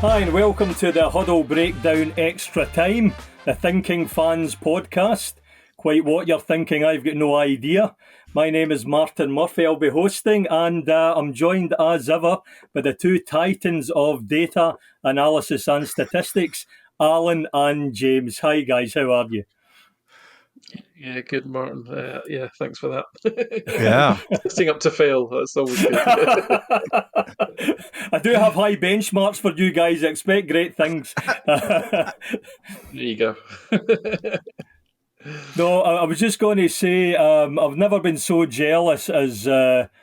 Hi and welcome to the Huddle Breakdown Extra Time, the Thinking Fans podcast. Quite what you're thinking, I've got no idea. My name is Martin Murphy, I'll be hosting, and I'm joined as ever by the two titans of data analysis and statistics, Alan and James. Hi guys, how are you? Yeah, good, Martin. Thanks for that. Yeah. Testing up to fail, that's always good. I do have high benchmarks for you guys. I expect great things. There you go. No, I was just going to say, I've never been so jealous as Laura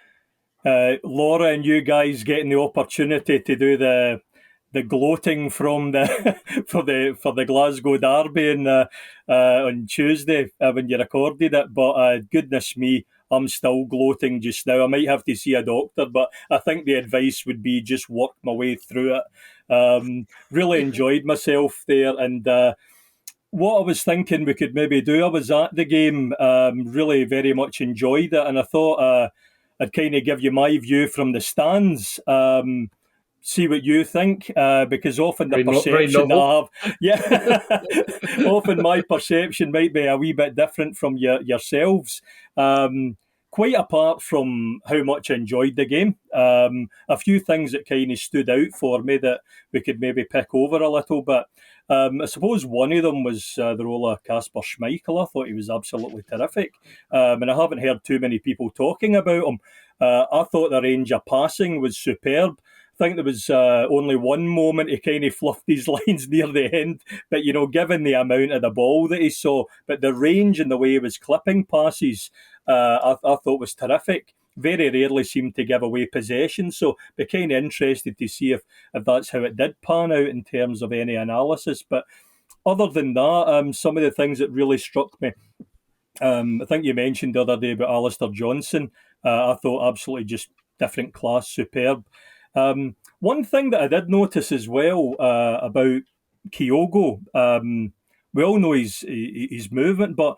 and you guys getting the opportunity to do the gloating from the for the Glasgow Derby on Tuesday when you recorded it. But goodness me, I'm still gloating just now. I might have to see a doctor, but I think the advice would be just work my way through it. Really enjoyed myself there, and what I was thinking we could maybe do, I was at the game, really very much enjoyed it, and I thought I'd kind of give you my view from the stands, see what you think, because often the perception I have, often my perception might be a wee bit different from yourselves. Quite apart from how much I enjoyed the game, a few things that kind of stood out for me that we could maybe pick over a little bit. I suppose one of them was the role of Kasper Schmeichel. I thought he was absolutely terrific, and I haven't heard too many people talking about him. I thought the range of passing was superb. I think there was only one moment he kind of fluffed his lines near the end, but given the amount of the ball that he saw, but the range and the way he was clipping passes, I thought was terrific. Very rarely seemed to give away possession, so be kind of interested to see if that's how it did pan out in terms of any analysis. But other than that, some of the things that really struck me, I think you mentioned the other day about Alistair Johnson. I thought absolutely just different class, superb. One thing that I did notice as well about Kyogo, we all know his movement, but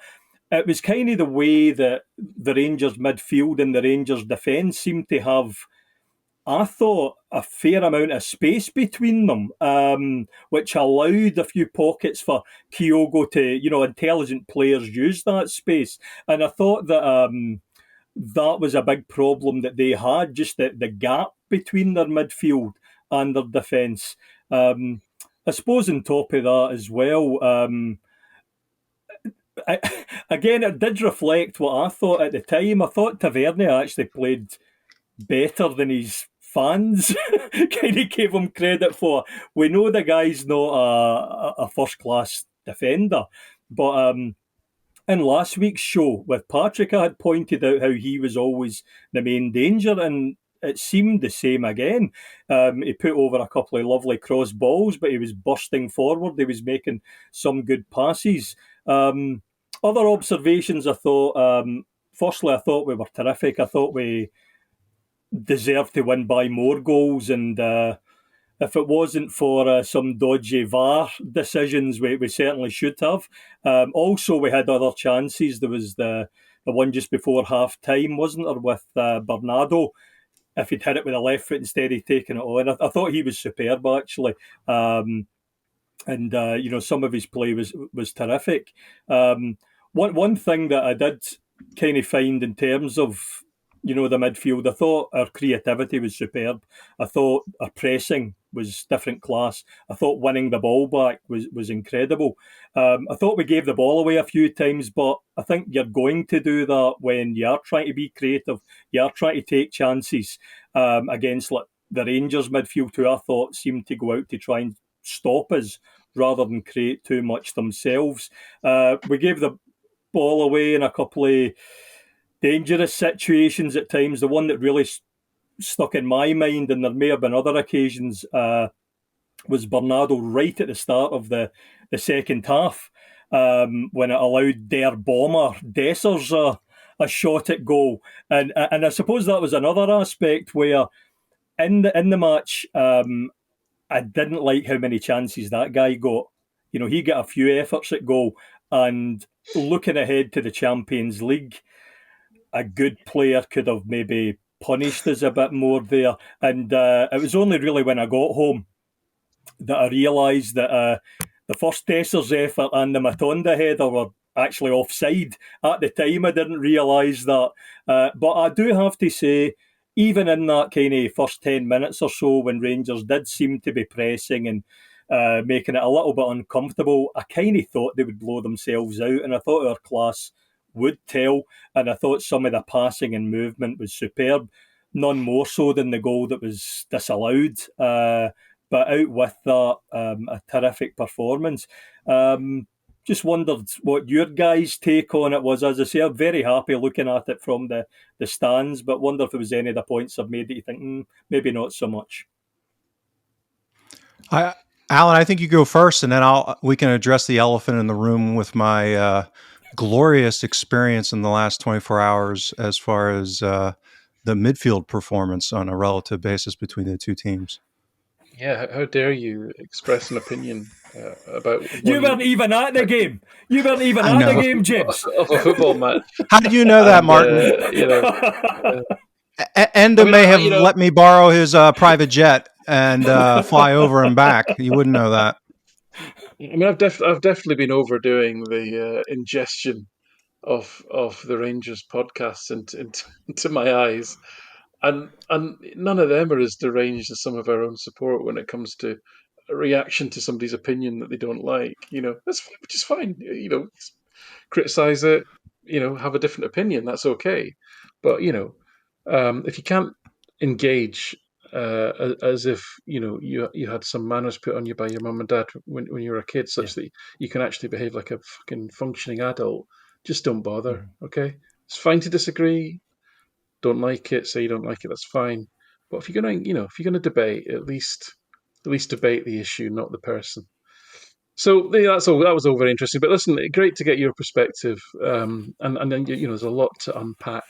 it was kind of the way that the Rangers midfield and the Rangers defence seemed to have, I thought, a fair amount of space between them, which allowed a few pockets for Kyogo to, intelligent players use that space. And I thought that that was a big problem that they had, just the gap between their midfield and their defence. I suppose on top of that as well, again, it did reflect what I thought at the time. I thought Tavernier actually played better than his fans kind of gave him credit for. We know the guy's not a first-class defender, but in last week's show with Patrick, I had pointed out how he was always the main danger, and it seemed the same again. He put over a couple of lovely cross balls, but he was bursting forward. He was making some good passes. Other observations, I thought, firstly, I thought we were terrific. I thought we deserved to win by more goals, and if it wasn't for some dodgy VAR decisions, we certainly should have. Also, we had other chances. There was the one just before half-time, wasn't there, with Bernardo. If he'd hit it with a left foot instead of taking it on. I thought he was superb, actually. And some of his play was terrific. One thing that I did kind of find in terms of, the midfield, I thought our creativity was superb. I thought our pressing was different class. I thought winning the ball back was incredible. I thought we gave the ball away a few times, but I think you're going to do that when you are trying to be creative. You are trying to take chances against the Rangers midfield, who I thought seemed to go out to try and stop us rather than create too much themselves. We gave the ball away in a couple of dangerous situations at times. The one that really stuck in my mind, and there may have been other occasions, was Bernardo right at the start of the second half, when it allowed their bomber Dessers a shot at goal. And I suppose that was another aspect where in the match, I didn't like how many chances that guy got. He got a few efforts at goal, and looking ahead to the Champions League, a good player could have maybe punished us a bit more there. And it was only really when I got home that I realised that the first Dessers effort and the Matonda header were actually offside. At the time, I didn't realise that. But I do have to say, even in that kind of first 10 minutes or so, when Rangers did seem to be pressing and making it a little bit uncomfortable, I kind of thought they would blow themselves out, and I thought our class would tell, and I thought some of the passing and movement was superb, none more so than the goal that was disallowed. But out with that, a terrific performance. Just wondered what your guys' take on it was. As I say, I'm very happy looking at it from the stands, but wonder if there was any of the points I've made that you think maybe not so much. Alan, I think you go first, and then we can address the elephant in the room with my glorious experience in the last 24 hours as far as the midfield performance on a relative basis between the two teams. Yeah, how dare you express an opinion about You weren't even at the game. You weren't even at the game, James. Of a football match. How did you know that, Martin? Enda may have let me borrow his private jet and fly over and back. You wouldn't know that. I mean, I've definitely been overdoing the ingestion of the Rangers podcasts into my eyes, and none of them are as deranged as some of our own support when it comes to a reaction to somebody's opinion that they don't like. That's which is fine. Criticize it. Have a different opinion. That's okay. But if you can't engage as if you had some manners put on you by your mum and dad when you were a kid, such that you can actually behave like a fucking functioning adult, just don't bother. Okay, it's fine to disagree. Don't like it, say you don't like it. That's fine. But if you're gonna debate, at least debate the issue, not the person. So that's all. That was all very interesting. But listen, great to get your perspective. And then there's a lot to unpack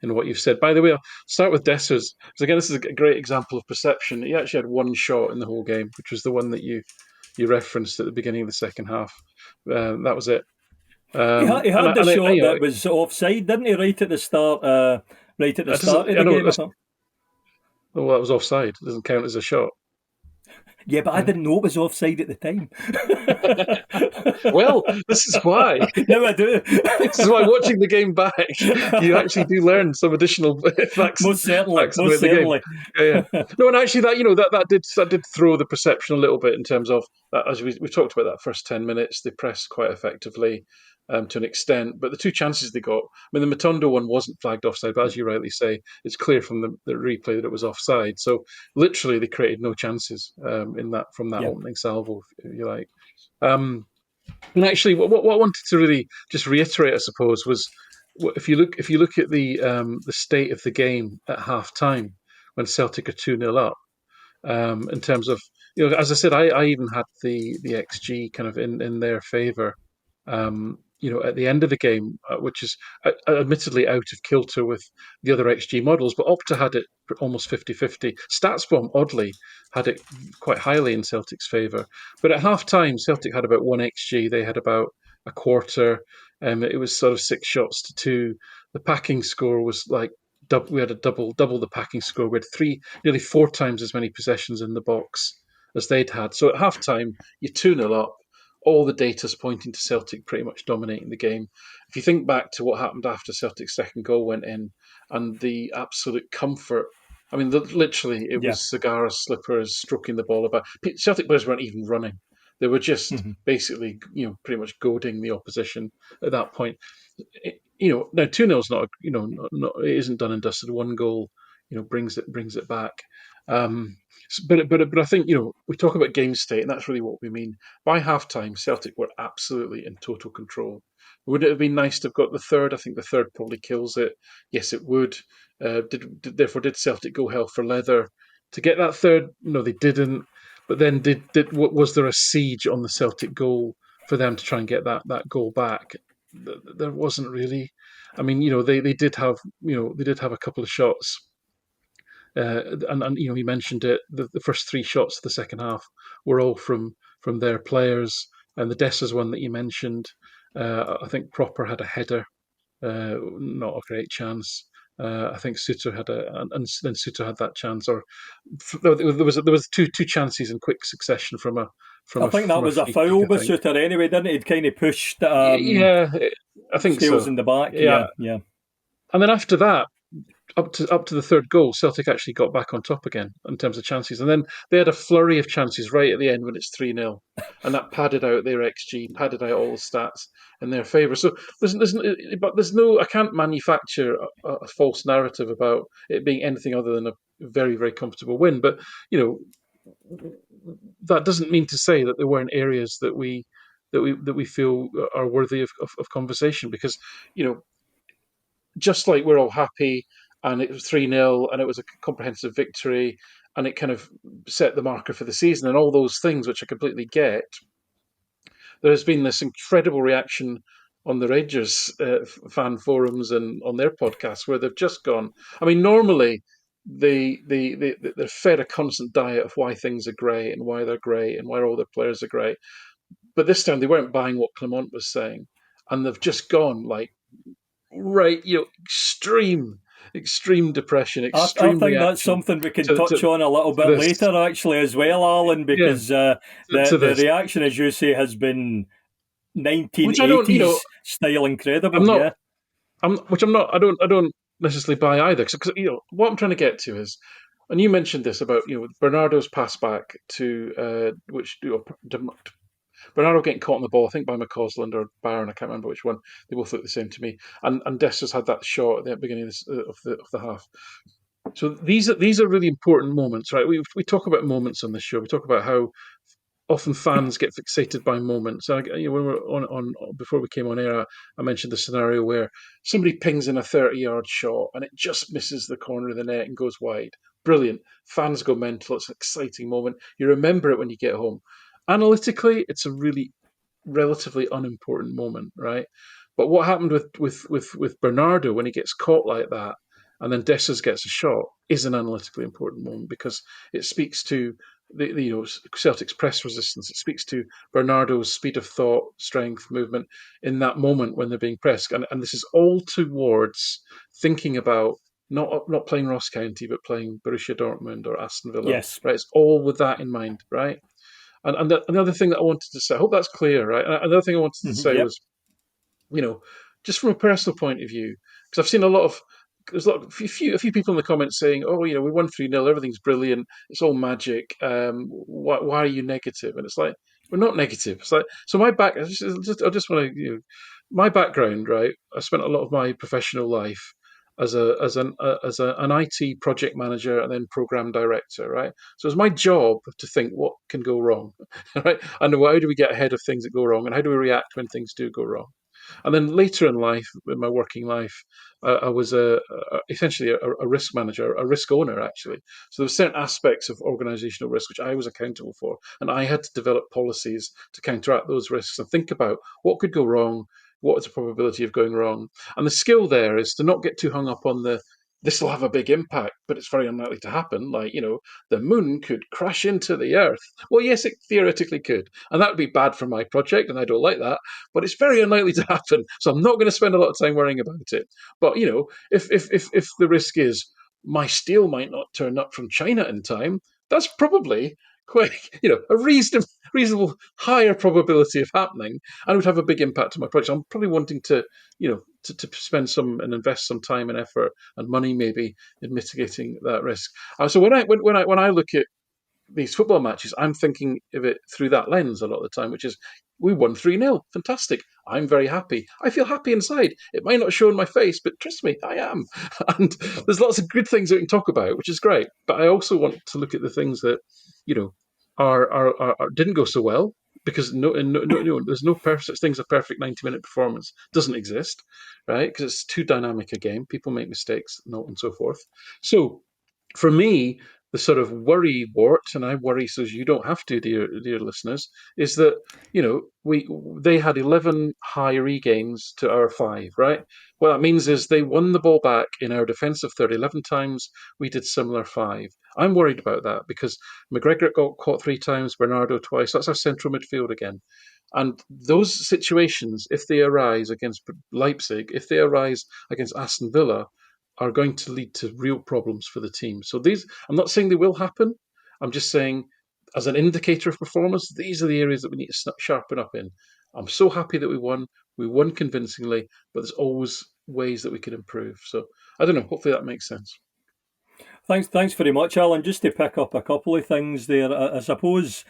in what you've said. By the way, I'll start with Dessers, because again, this is a great example of perception. He actually had one shot in the whole game, which was the one that you referenced at the beginning of the second half. That was it. He had the shot that was offside, didn't he? Right at the start. Right at the start of the game. Well, that was offside. It doesn't count as a shot. Yeah, but I didn't know it was offside at the time. Well, this is why. Now I do. This is why watching the game back, you actually do learn some additional facts. Most certainly. Facts most certainly. Yeah. No, and actually, that did throw the perception a little bit in terms of, as we talked about that first 10 minutes, they pressed quite effectively. To an extent, but the two chances they got, I mean, the Matondo one wasn't flagged offside, but as you rightly say, it's clear from the replay that it was offside. So literally, they created no chances from that opening salvo, if you like. And actually, what I wanted to really just reiterate, I suppose, was if you look at the state of the game at half time when Celtic are 2-0 up, in terms of, as I said, I even had the XG kind of in their favour. At the end of the game, which is admittedly out of kilter with the other XG models, but Opta had it almost 50-50. StatsBomb, oddly, had it quite highly in Celtic's favour. But at half-time, Celtic had about 1 XG. They had about a quarter. It was sort of 6 shots to 2. The packing score was like, we had a double the packing score. We had nearly 4 times as many possessions in the box as they'd had. So at half-time, you're 2-0 up. All the data's pointing to Celtic pretty much dominating the game. If you think back to what happened after Celtic's second goal went in and the absolute comfort, I mean, literally, it was Sagara slippers stroking the ball about. Celtic players weren't even running. They were just basically, pretty much goading the opposition at that point. Now 2-0 is not, it isn't done and dusted. One goal, brings it back. But I think we talk about game state, and that's really what we mean. By halftime, Celtic were absolutely in total control. Would it have been nice to have got the third? I think the third probably kills it. Yes, it would. Therefore, did Celtic go hell for leather to get that third? No, they didn't. But then, was there a siege on the Celtic goal for them to try and get that goal back? There wasn't really. I mean, they did have a couple of shots. And he mentioned it. The first 3 shots of the second half were all from their players. And the Dessers one that you mentioned, I think Proper had a header, not a great chance. I think Suter had and then Suter had that chance, or there was two chances in quick succession from a I think that from a was a free kick. foul I by think. Suter anyway, didn't it? He'd kind of pushed Yeah, I think Scales so. in the back. Yeah, Yeah. and then after that, up to the third goal, Celtic actually got back on top again in terms of chances, and then they had a flurry of chances right at the end when it's 3-0, and that padded out their XG, padded out all the stats in their favour. So there's no, I can't manufacture a false narrative about it being anything other than a very very comfortable win. But you know, that doesn't mean to say that there weren't areas that we feel are worthy of conversation, because you know, just like we're all happy and it was 3-0 and it was a comprehensive victory and it kind of set the marker for the season and all those things, which I completely get, there has been this incredible reaction on the Rangers fan forums and on their podcasts where they've just gone. I mean, normally they're fed a constant diet of why things are great and why they're great and why all their players are great. But this time they weren't buying what Clement was saying. And they've just gone like, right, extreme depression, I extreme think that's reaction something we can to, touch to, on a little to bit this. later, actually, as well, Alan, Yeah, because to the this, reaction, as you say, has been which I don't, 1980s style I'm incredible. not, Yeah. which I'm not, I don't necessarily buy either. Because what I'm trying to get to is, and you mentioned this about Bernardo's pass back to which Bernardo getting caught on the ball, I think by McCausland or Barron, I can't remember which one. They both look the same to me. And Dessa's had that shot at the beginning of the half. So these are really important moments, right? We talk about moments on this show. We talk about how often fans get fixated by moments. When we were on before we came on air, I mentioned the scenario where somebody pings in a 30-yard shot and it just misses the corner of the net and goes wide. Brilliant. Fans go mental. It's an exciting moment. You remember it when you get home. Analytically, it's a really relatively unimportant moment, right? But what happened with Bernardo when he gets caught like that, and then Dessers gets a shot, is an analytically important moment because it speaks to the Celtic's press resistance. It speaks to Bernardo's speed of thought, strength, movement in that moment when they're being pressed, and this is all towards thinking about not playing Ross County, but playing Borussia Dortmund or Aston Villa, Yes. right? It's all with that in mind, right? And another thing that I wanted to say, I hope that's clear, right? Another thing I wanted to say Yep. was, you know, just from a personal point of view, because I've seen a few people in the comments saying, "Oh, we won 3-0, everything's brilliant, it's all magic. Why are you negative?" And it's like we're not negative. It's like so. I just want to, my background, right? I spent a lot of my professional life as an IT project manager and then program director, right? So it's my job to think what can go wrong, right? And how do we get ahead of things that go wrong, and how do we react when things do go wrong? And then later in life, in my working life, I was essentially a risk manager, a risk owner, actually. So there were certain aspects of organizational risk which I was accountable for, and I had to develop policies to counteract those risks and think about what could go wrong, what is the probability of going wrong. And the skill there is to not get too hung up on this will have a big impact, but it's very unlikely to happen. Like, the moon could crash into the earth. Well, yes, it theoretically could. And that would be bad for my project, and I don't like that, but it's very unlikely to happen. So I'm not going to spend a lot of time worrying about it. But if the risk is my steel might not turn up from China in time, that's probably quite a reasonable higher probability of happening, and would have a big impact on my project. So I'm probably wanting to spend some and invest some time and effort and money maybe in mitigating that risk. So when I look at these football matches, I'm thinking of it through that lens a lot of the time, which is we won 3-0. Fantastic. I'm very happy. I feel happy inside. It might not show in my face, but trust me, I am. And there's lots of good things that we can talk about, which is great. But I also want to look at the things that, you know, didn't go so well, because there's no such thing as a perfect 90-minute performance. It doesn't exist, right? Because it's too dynamic a game. People make mistakes, and so forth. So for me, the sort of worry wart, and I worry so you don't have to, dear listeners, is that they had 11 high regains to our 5, right? What that means is they won the ball back in our defensive third 11 times. We did similar 5. I'm worried about that because McGregor got caught 3 times, Bernardo twice. That's our central midfield again. And those situations, if they arise against Leipzig, if they arise against Aston Villa, are going to lead to real problems for the team. So I'm not saying they will happen. I'm just saying, as an indicator of performance, these are the areas that we need to sharpen up in. I'm so happy that we won. We won convincingly, but there's always ways that we can improve. So I don't know. Hopefully that makes sense. Thanks very much, Alan. Just to pick up a couple of things there, I suppose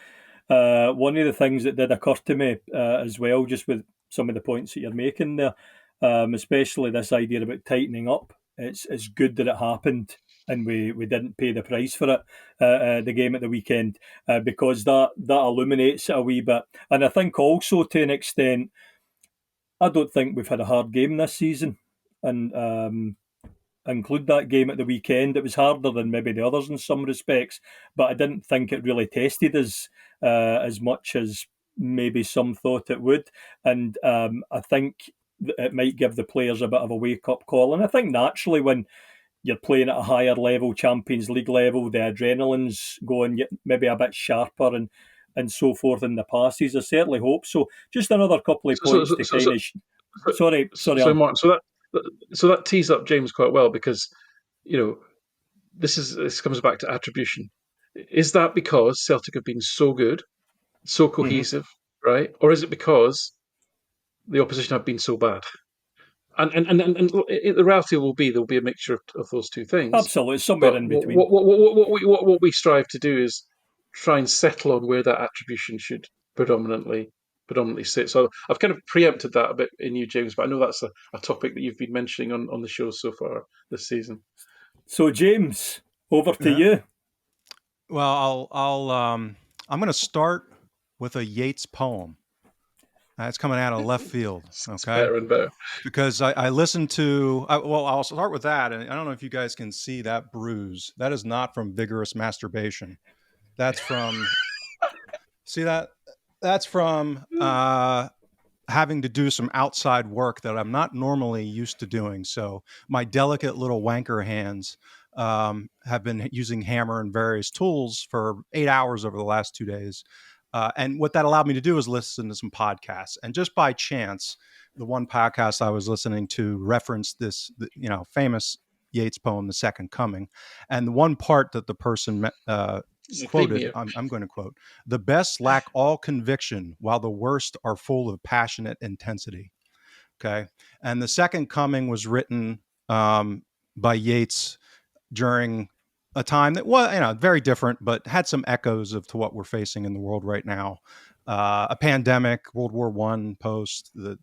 one of the things that did occur to me as well, just with some of the points that you're making there, especially this idea about tightening up. It's good that it happened, and we didn't pay the price for it. The game at the weekend, because that illuminates it a wee bit, and I think also to an extent, I don't think we've had a hard game this season, and include that game at the weekend. It was harder than maybe the others in some respects, but I didn't think it really tested us as much as maybe some thought it would. And I think it might give the players a bit of a wake up call. And I think naturally, when you're playing at a higher level, Champions League level, the adrenaline's going maybe a bit sharper and so forth in the passes. I certainly hope so. Just another couple of So, points so, to so, kind so, of. Sorry, so, Alan. Mark, so that tees up James quite well, because you know this comes back to attribution. Is that because Celtic have been so good, so Mm-hmm. cohesive, right? Or is it because the opposition have been so bad? And the reality will be there'll be a mixture of those two things. Absolutely, somewhere But in between. what we strive to do is try and settle on where that attribution should predominantly sit. So I've kind of preempted that a bit in you, James, but I know that's a topic that you've been mentioning on the show so far this season. So, James, over to Yeah. you. Well, I'm going to start with a Yeats poem. It's coming out of left field, It's okay? better and better. Because I listened to, well, I'll start with that. And I don't know if you guys can see that bruise. That is not from vigorous masturbation. That's from, see that? That's from having to do some outside work that I'm not normally used to doing. So my delicate little wanker hands have been using hammer and various tools for 8 hours over the last 2 days. And what that allowed me to do is listen to some podcasts. And just by chance, the one podcast I was listening to referenced this, famous Yeats poem, "The Second Coming," and the one part that the person quoted, I'm going to quote: "The best lack all conviction, while the worst are full of passionate intensity." Okay, and "The Second Coming" was written by Yeats during a time that was, very different, but had some echoes to what we're facing in the world right now. A pandemic, World War I, post the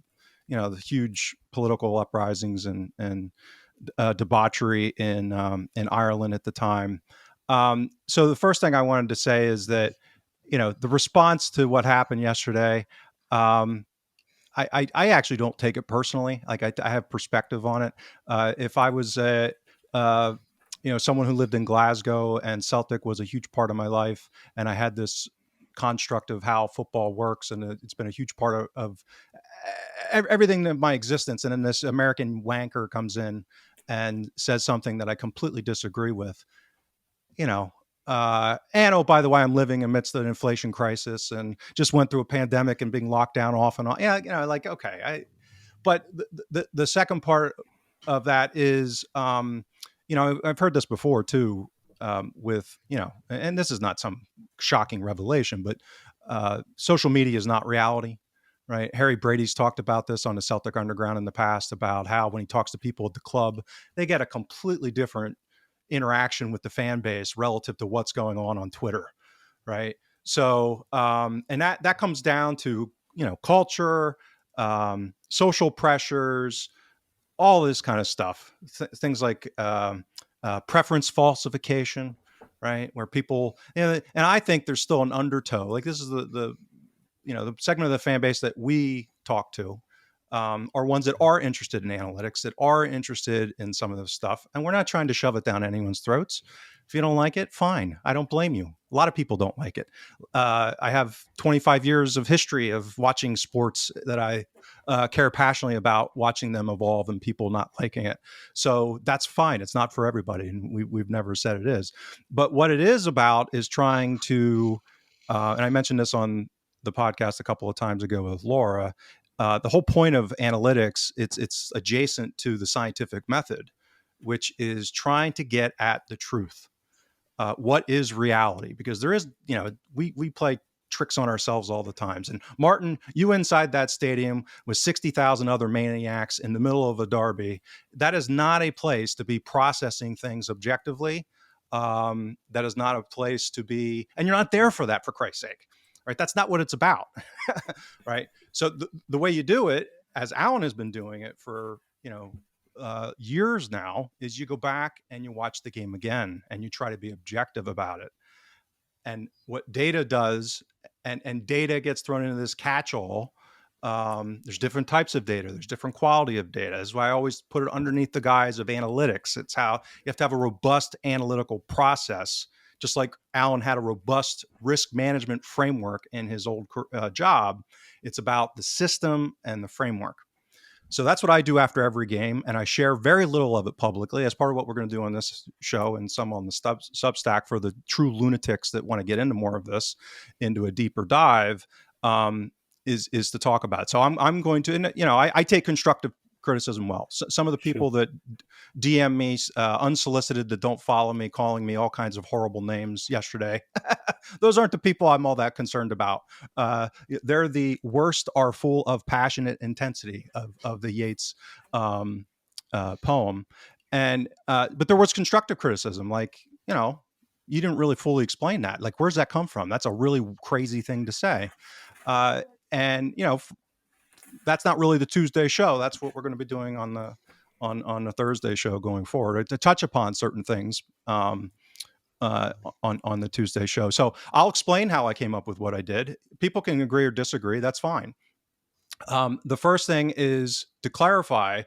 huge political uprisings and debauchery in Ireland at the time. So the first thing I wanted to say is that the response to what happened yesterday. I actually don't take it personally. Like I have perspective on it. If I was someone who lived in Glasgow and Celtic was a huge part of my life, and I had this construct of how football works, and it's been a huge part of everything in my existence. And then this American wanker comes in and says something that I completely disagree with. And oh, by the way, I'm living amidst an inflation crisis and just went through a pandemic and being locked down off and on. Yeah, like okay. But the second part of that is, I've heard this before too, with and this is not some shocking revelation, but social media is not reality. Right. Harry Brady's talked about this on the Celtic Underground in the past, about how when he talks to people at the club, they get a completely different interaction with the fan base relative to what's going on Twitter. Right. So, and that comes down to, culture, social pressures, all this kind of stuff. Things like preference falsification, right? Where people, and I think there's still an undertow. Like this is the segment of the fan base that we talk to, are ones that are interested in analytics, that are interested in some of this stuff. And we're not trying to shove it down anyone's throats. If you don't like it, fine. I don't blame you. A lot of people don't like it. I have 25 years of history of watching sports that I care passionately about, watching them evolve and people not liking it. So that's fine. It's not for everybody. And we've never said it is. But what it is about is trying to, and I mentioned this on the podcast a couple of times ago with Laura. The whole point of analytics, it's adjacent to the scientific method, which is trying to get at the truth. What is reality? Because there is, we play tricks on ourselves all the times. And Martin, you inside that stadium with 60,000 other maniacs in the middle of a derby, that is not a place to be processing things objectively. That is not a place to be, and you're not there for that, for Christ's sake, right? That's not what it's about, right? So the way you do it, as Alan has been doing it for, years now, is you go back and you watch the game again and you try to be objective about it. And what data does, and data gets thrown into this catch-all. There's different types of data. There's different quality of data. That's why I always put it underneath the guise of analytics. It's how you have to have a robust analytical process, just like Alan had a robust risk management framework in his old job. It's about the system and the framework. So that's what I do after every game, and I share very little of it publicly as part of what we're going to do on this show and some on the Substack for the true lunatics that want to get into more of this, into a deeper dive, is to talk about it. So I'm going to, and, I take constructive criticism well. So some of the people that DM me unsolicited, that don't follow me, calling me all kinds of horrible names yesterday, those aren't the people I'm all that concerned about. They're the worst are full of passionate intensity of the Yeats poem. And but there was constructive criticism, like, you didn't really fully explain that. Like, where's that come from? That's a really crazy thing to say. And that's not really the Tuesday show. That's what we're going to be doing on the Thursday show going forward, to touch upon certain things on the Tuesday show. So I'll explain how I came up with what I did. People can agree or disagree. That's fine. The first thing is to clarify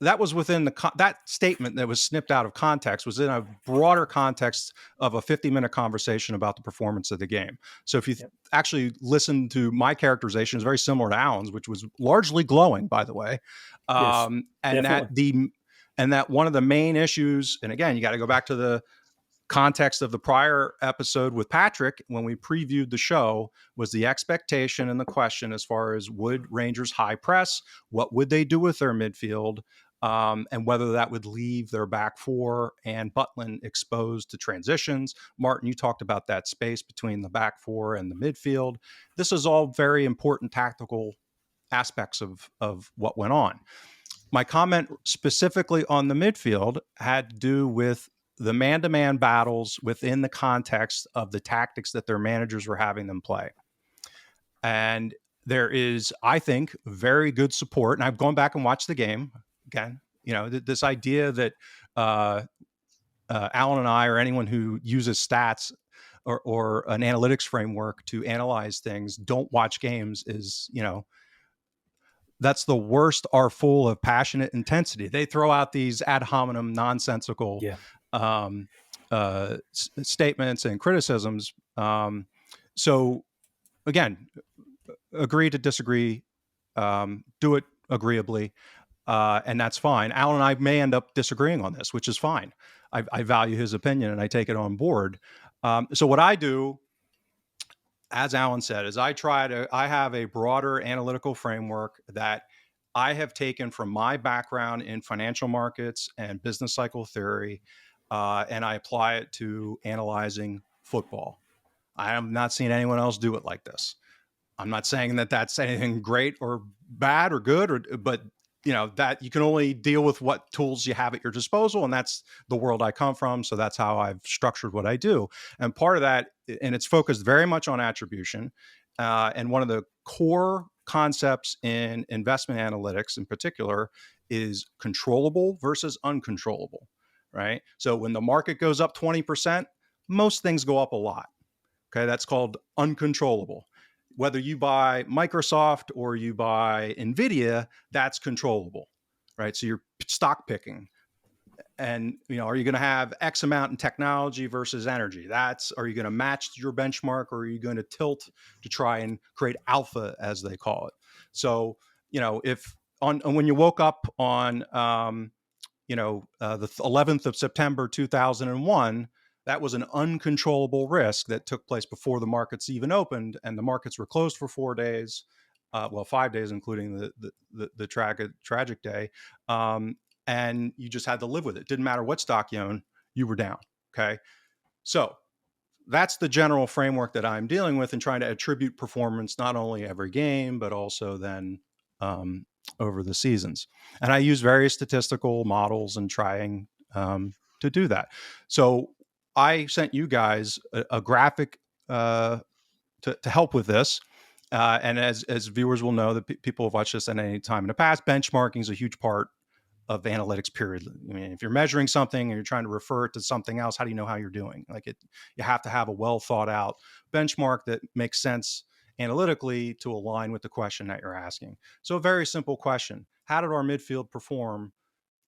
that was within that statement that was snipped out of context was in a broader context of a 50-minute conversation about the performance of the game. So if you actually listen to my characterization, it's very similar to Alan's, which was largely glowing, by the way. Yes, and that one of the main issues, and again, you got to go back to the context of the prior episode with Patrick when we previewed the show, was the expectation and the question as far as would Rangers high press, what would they do with their midfield, and whether that would leave their back four and Butland exposed to transitions. Martin, you talked about that space between the back four and the midfield. This is all very important tactical aspects of what went on. My comment specifically on the midfield had to do with the man-to-man battles within the context of the tactics that their managers were having them play. And there is, I think, very good support. And I've gone back and watched the game again. This idea that Alan and I, or anyone who uses stats or an analytics framework to analyze things, don't watch games is, that's the worst are full of passionate intensity. They throw out these ad hominem, nonsensical statements and criticisms. So again, agree to disagree, do it agreeably, and that's fine. Alan and I may end up disagreeing on this, which is fine. I value his opinion and I take it on board. So what I do, as Alan said, is I have a broader analytical framework that I have taken from my background in financial markets and business cycle theory, and I apply it to analyzing football. I am not seeing anyone else do it like this. I'm not saying that that's anything great or bad or good, but that you can only deal with what tools you have at your disposal, and that's the world I come from. So that's how I've structured what I do. And part of that, and it's focused very much on attribution. And one of the core concepts in investment analytics, in particular, is controllable versus uncontrollable. Right. So when the market goes up 20%, most things go up a lot. Okay, that's called uncontrollable. Whether you buy Microsoft or you buy NVIDIA, that's controllable, right? So you're stock picking. And, are you going to have X amount in technology versus energy? Are you going to match your benchmark, or are you going to tilt to try and create alpha, as they call it? So, when you woke up on, the 11th of September, 2001, that was an uncontrollable risk that took place before the markets even opened, and the markets were closed for 4 days, 5 days, including the tragic day. and you just had to live with it. Didn't matter what stock you own, you were down. Okay. So that's the general framework that I'm dealing with and trying to attribute performance not only every game, but also then over the seasons. And I use various statistical models and trying to do that. So I sent you guys a graphic to help with this. And as viewers will know, that people have watched this at any time in the past, benchmarking is a huge part of analytics, period. I mean, if you're measuring something and you're trying to refer it to something else, how do you know how you're doing? You have to have a well thought out benchmark that makes sense analytically to align with the question that you're asking. So a very simple question: how did our midfield perform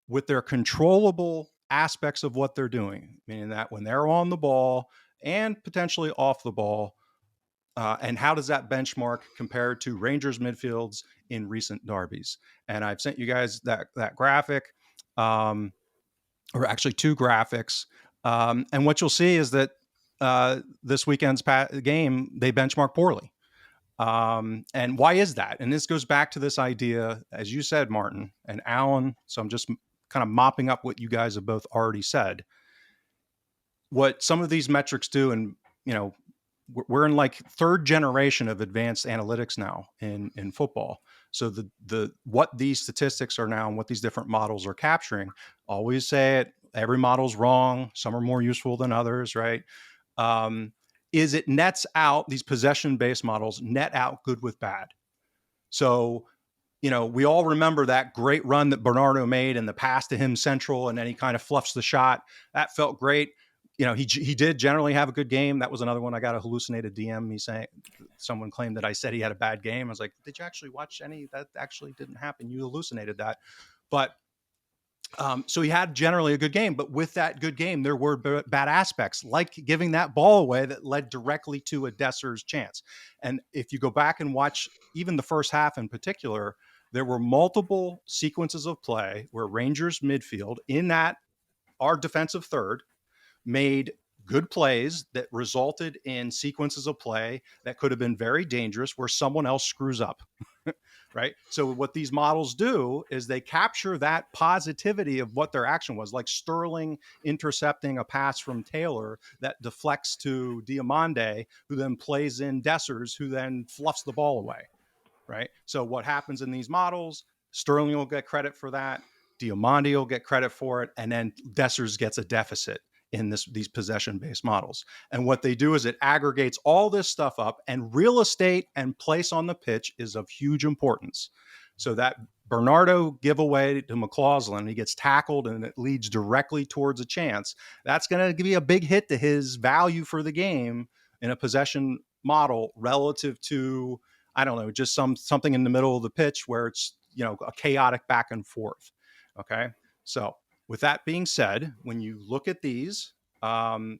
with their controllable aspects of what they're doing? Meaning that when they're on the ball and potentially off the ball, and how does that benchmark compare to Rangers midfields in recent derbies? And I've sent you guys that graphic, or actually two graphics. And what you'll see is that this weekend's game, they benchmark poorly. And why is that? And this goes back to this idea, as you said, Martin and Alan. So I'm just kind of mopping up what you guys have both already said. What some of these metrics do, and we're in like third generation of advanced analytics now in football. So the what these statistics are now and what these different models are capturing, always say it, every model's wrong. Some are more useful than others, right? Is it nets out, these possession-based models net out good with bad. So, we all remember that great run that Bernardo made and the pass to him central, and then he kind of fluffs the shot. That felt great. He did generally have a good game. That was another one. I got a hallucinated DM. Me saying someone claimed that I said he had a bad game. I was like, did you actually watch any? That actually didn't happen. You hallucinated that. But so he had generally a good game. But with that good game, there were bad aspects, like giving that ball away that led directly to a Desser's chance. And if you go back and watch even the first half in particular, there were multiple sequences of play where Rangers midfield in that our defensive third made good plays that resulted in sequences of play that could have been very dangerous where someone else screws up. Right. So what these models do is they capture that positivity of what their action was, like Sterling intercepting a pass from Taylor that deflects to Diamande, who then plays in Dessers, who then fluffs the ball away. Right. So what happens in these models, Sterling will get credit for that. Diamande will get credit for it. And then Dessers gets a deficit in these possession-based models. And what they do is it aggregates all this stuff up, and real estate and place on the pitch is of huge importance. So that Bernardo giveaway to McLaughlin, he gets tackled and it leads directly towards a chance. That's going to be a big hit to his value for the game in a possession model relative to, I don't know, just something in the middle of the pitch where it's, a chaotic back and forth. Okay. So with that being said, when you look at these, Hatate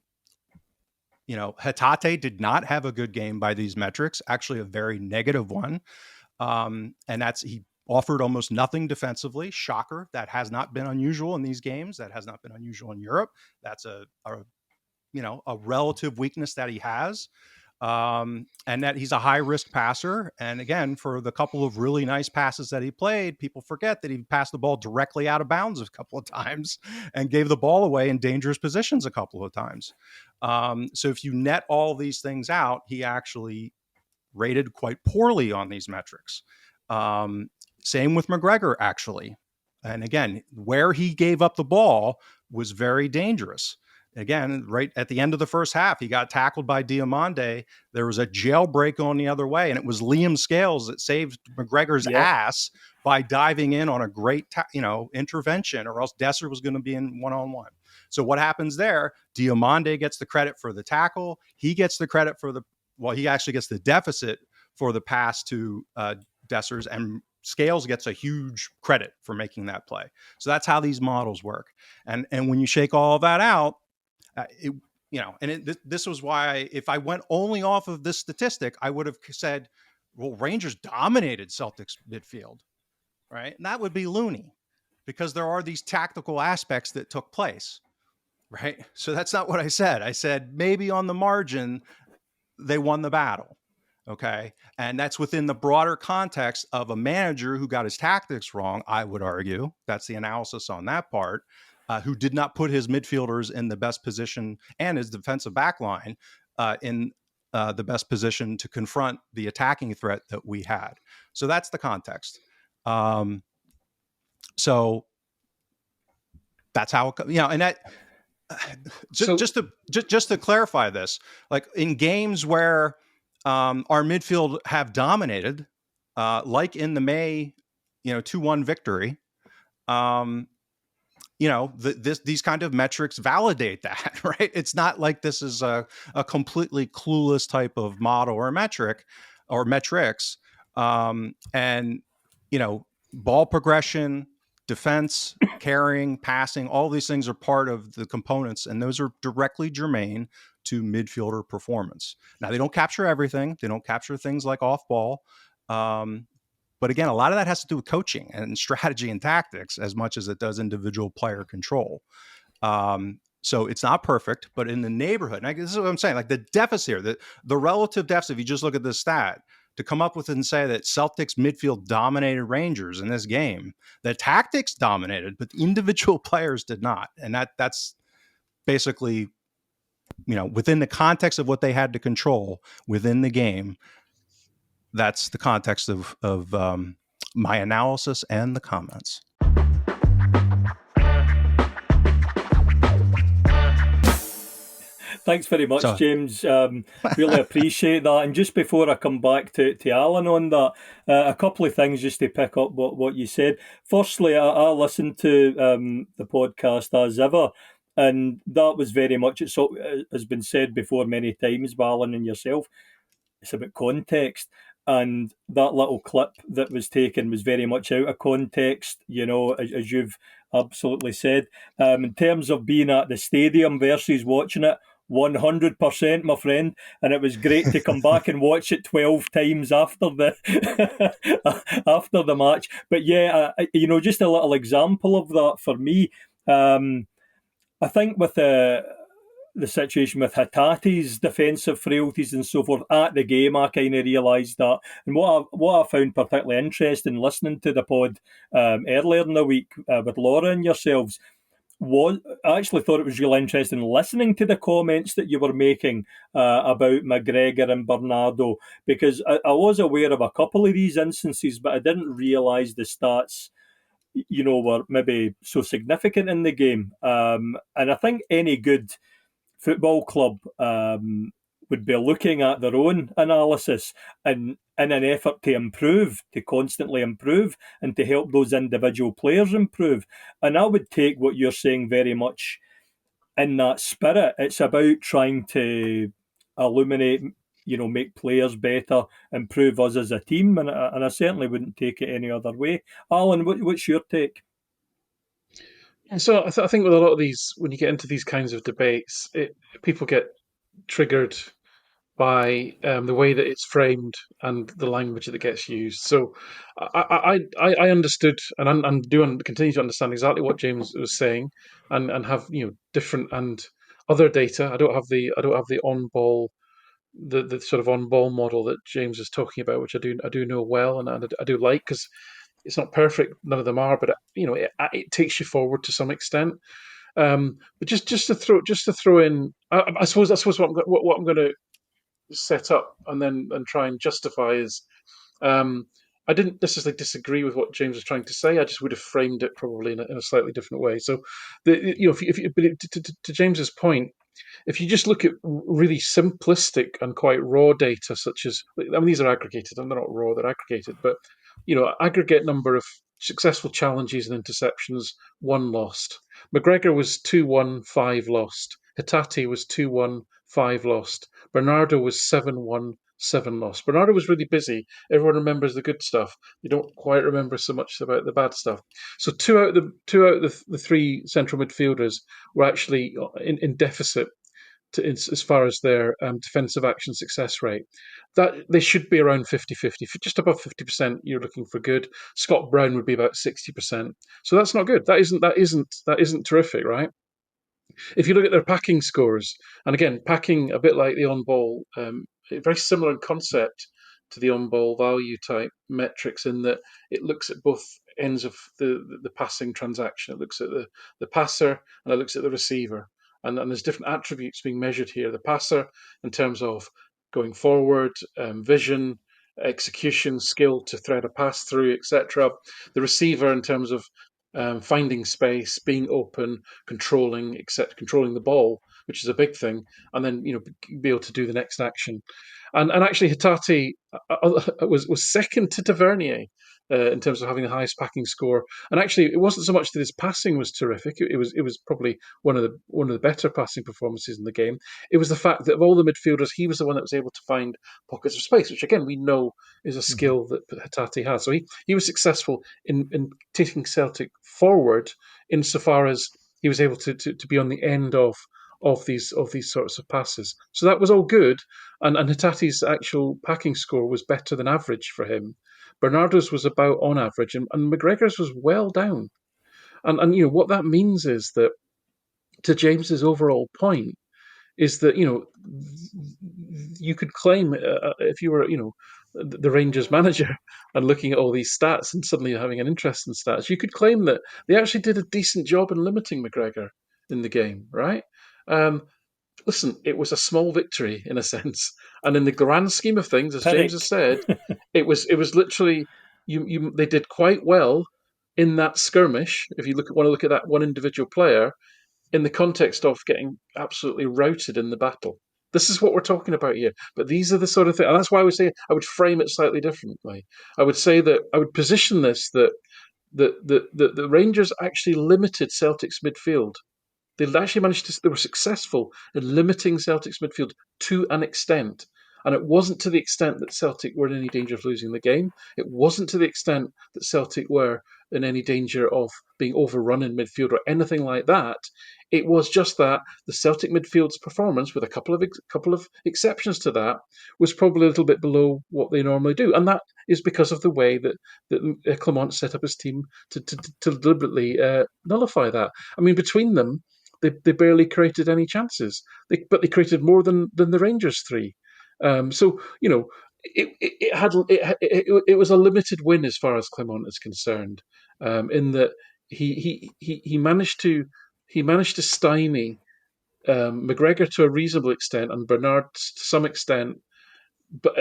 did not have a good game by these metrics, actually a very negative one. And that's, he offered almost nothing defensively. Shocker. That has not been unusual in these games. That has not been unusual in Europe. That's a relative weakness that he has. And that he's a high risk passer. And again, for the couple of really nice passes that he played, people forget that he passed the ball directly out of bounds a couple of times and gave the ball away in dangerous positions a couple of times. So if you net all these things out, he actually rated quite poorly on these metrics. Same with McGregor, actually. And again, where he gave up the ball was very dangerous. Again, right at the end of the first half, he got tackled by Diamande. There was a jailbreak on the other way, and it was Liam Scales that saved McGregor's ass by diving in on a great, intervention, or else Desser was going to be in one-on-one. So what happens there? Diamande gets the credit for the tackle. He gets the credit for he actually gets the deficit for the pass to Dessers, and Scales gets a huge credit for making that play. So that's how these models work. And when you shake all of that out, this was why if I went only off of this statistic, I would have said, well, Rangers dominated Celtics midfield, right? And that would be loony because there are these tactical aspects that took place, right? So that's not what I said. I said maybe on the margin, they won the battle. Okay. And that's within the broader context of a manager who got his tactics wrong, I would argue. That's the analysis on that part, who did not put his midfielders in the best position and his defensive back line in the best position to confront the attacking threat that we had. So that's the context. So that's how, and that, just to clarify this, like in games where our midfield have dominated, like in the May, 2-1 victory, these kind of metrics validate that, right? It's not like this is a completely clueless type of model or metric or metrics. And, ball progression, defense, carrying, passing, all these things are part of the components, and those are directly germane to midfielder performance. Now, they don't capture everything. They don't capture things like off ball. But again, a lot of that has to do with coaching and strategy and tactics as much as it does individual player control. So it's not perfect, but in the neighborhood, and this is what I'm saying, like the deficit here, the relative deficit, if you just look at the stat, to come up with and say that Celtics midfield dominated Rangers in this game, the tactics dominated, but the individual players did not. And that's basically, within the context of what they had to control within the game, that's the context of my analysis and the comments. Thanks very much, James. Really appreciate that. And just before I come back to Alan on that, a couple of things just to pick up what you said. Firstly, I listened to the podcast as ever, and that was very much, it has been said before many times by Alan and yourself, it's about context. And that little clip that was taken was very much out of context, as you've absolutely said. In terms of being at the stadium versus watching it, 100%, my friend, and it was great to come back and watch it 12 times after the after the match. But yeah, just a little example of that for me. I think with the situation with Hatate's defensive frailties and so forth at the game, I kind of realised that. And what I found particularly interesting listening to the pod earlier in the week with Laura and yourselves, I actually thought it was really interesting listening to the comments that you were making about McGregor and Bernardo, because I was aware of a couple of these instances, but I didn't realise the stats, were maybe so significant in the game. And I think any good football club would be looking at their own analysis and in an effort to improve, to constantly improve, and to help those individual players improve. And I would take what you're saying very much in that spirit. It's about trying to illuminate, make players better, improve us as a team, and I certainly wouldn't take it any other way. Alan, what's your take? So I think with a lot of these, when you get into these kinds of debates, people get triggered by the way that it's framed and the language that gets used. So I understood and do continue to understand exactly what James was saying, and have different and other data. I don't have the on ball, the sort of on ball model that James is talking about, which I do know well, and I do like, because it's not perfect. None of them are, but it takes you forward to some extent. But just to throw in, I suppose what I'm going to set up and try and justify is, I didn't necessarily disagree with what James was trying to say. I just would have framed it probably in a slightly different way. So, to James's point, if you just look at really simplistic and quite raw data, such as, these are aggregated, and they're not raw, they're aggregated, but aggregate number of successful challenges and interceptions, 1 lost. McGregor was 2-1, 5 lost. Hatate was 2-1, 5 lost. Bernardo was 7-1, 7 lost. Bernardo was really busy. Everyone remembers the good stuff. You don't quite remember so much about the bad stuff. So two out of the 3 central midfielders were actually in deficit as far as their defensive action success rate. That they should be around 50-50. Just above 50%, you're looking for good. Scott Brown would be about 60%. So that's not good. That isn't terrific, right? If you look at their packing scores, and again, packing a bit like the on ball, very similar in concept to the on-ball value type metrics in that it looks at both ends of the passing transaction. It looks at the passer and it looks at the receiver. And there's different attributes being measured here. The passer in terms of going forward, vision, execution, skill to thread a pass through, etc. The receiver in terms of finding space, being open, controlling, controlling the ball, which is a big thing, and then be able to do the next action. And actually, Hatate was second to Tavernier in terms of having the highest packing score. And actually, it wasn't so much that his passing was terrific. It was probably one of the better passing performances in the game. It was the fact that of all the midfielders, he was the one that was able to find pockets of space, which again we know is a skill that Hatate has. So he was successful in taking Celtic forward insofar as he was able to be on the end of these sorts of passes. So that was all good, and Hatate's actual packing score was better than average for him. Bernardo's was about on average, and McGregor's was well down. And what that means is that, to James's overall point, is that you could claim if you were the Rangers manager and looking at all these stats and suddenly having an interest in stats, you could claim that they actually did a decent job in limiting McGregor in the game, right? Listen, it was a small victory in a sense, and in the grand scheme of things, as James has said, it was literally they did quite well in that skirmish. If you want to look at that one individual player in the context of getting absolutely routed in the battle. This is what we're talking about here. But these are the sort of things, and that's why I would say I would frame it slightly differently. I would say that I would position this that the Rangers actually limited Celtic's midfield. They actually they were successful in limiting Celtic's midfield to an extent. And it wasn't to the extent that Celtic were in any danger of losing the game. It wasn't to the extent that Celtic were in any danger of being overrun in midfield or anything like that. It was just that the Celtic midfield's performance, with a couple of exceptions to that, was probably a little bit below what they normally do, and that is because of the way that Clement set up his team to deliberately nullify that. I mean, between them, they barely created any chances, but they created more than the Rangers three. So it was a limited win as far as Clement is concerned, in that he managed to stymie McGregor to a reasonable extent and Bernard to some extent, but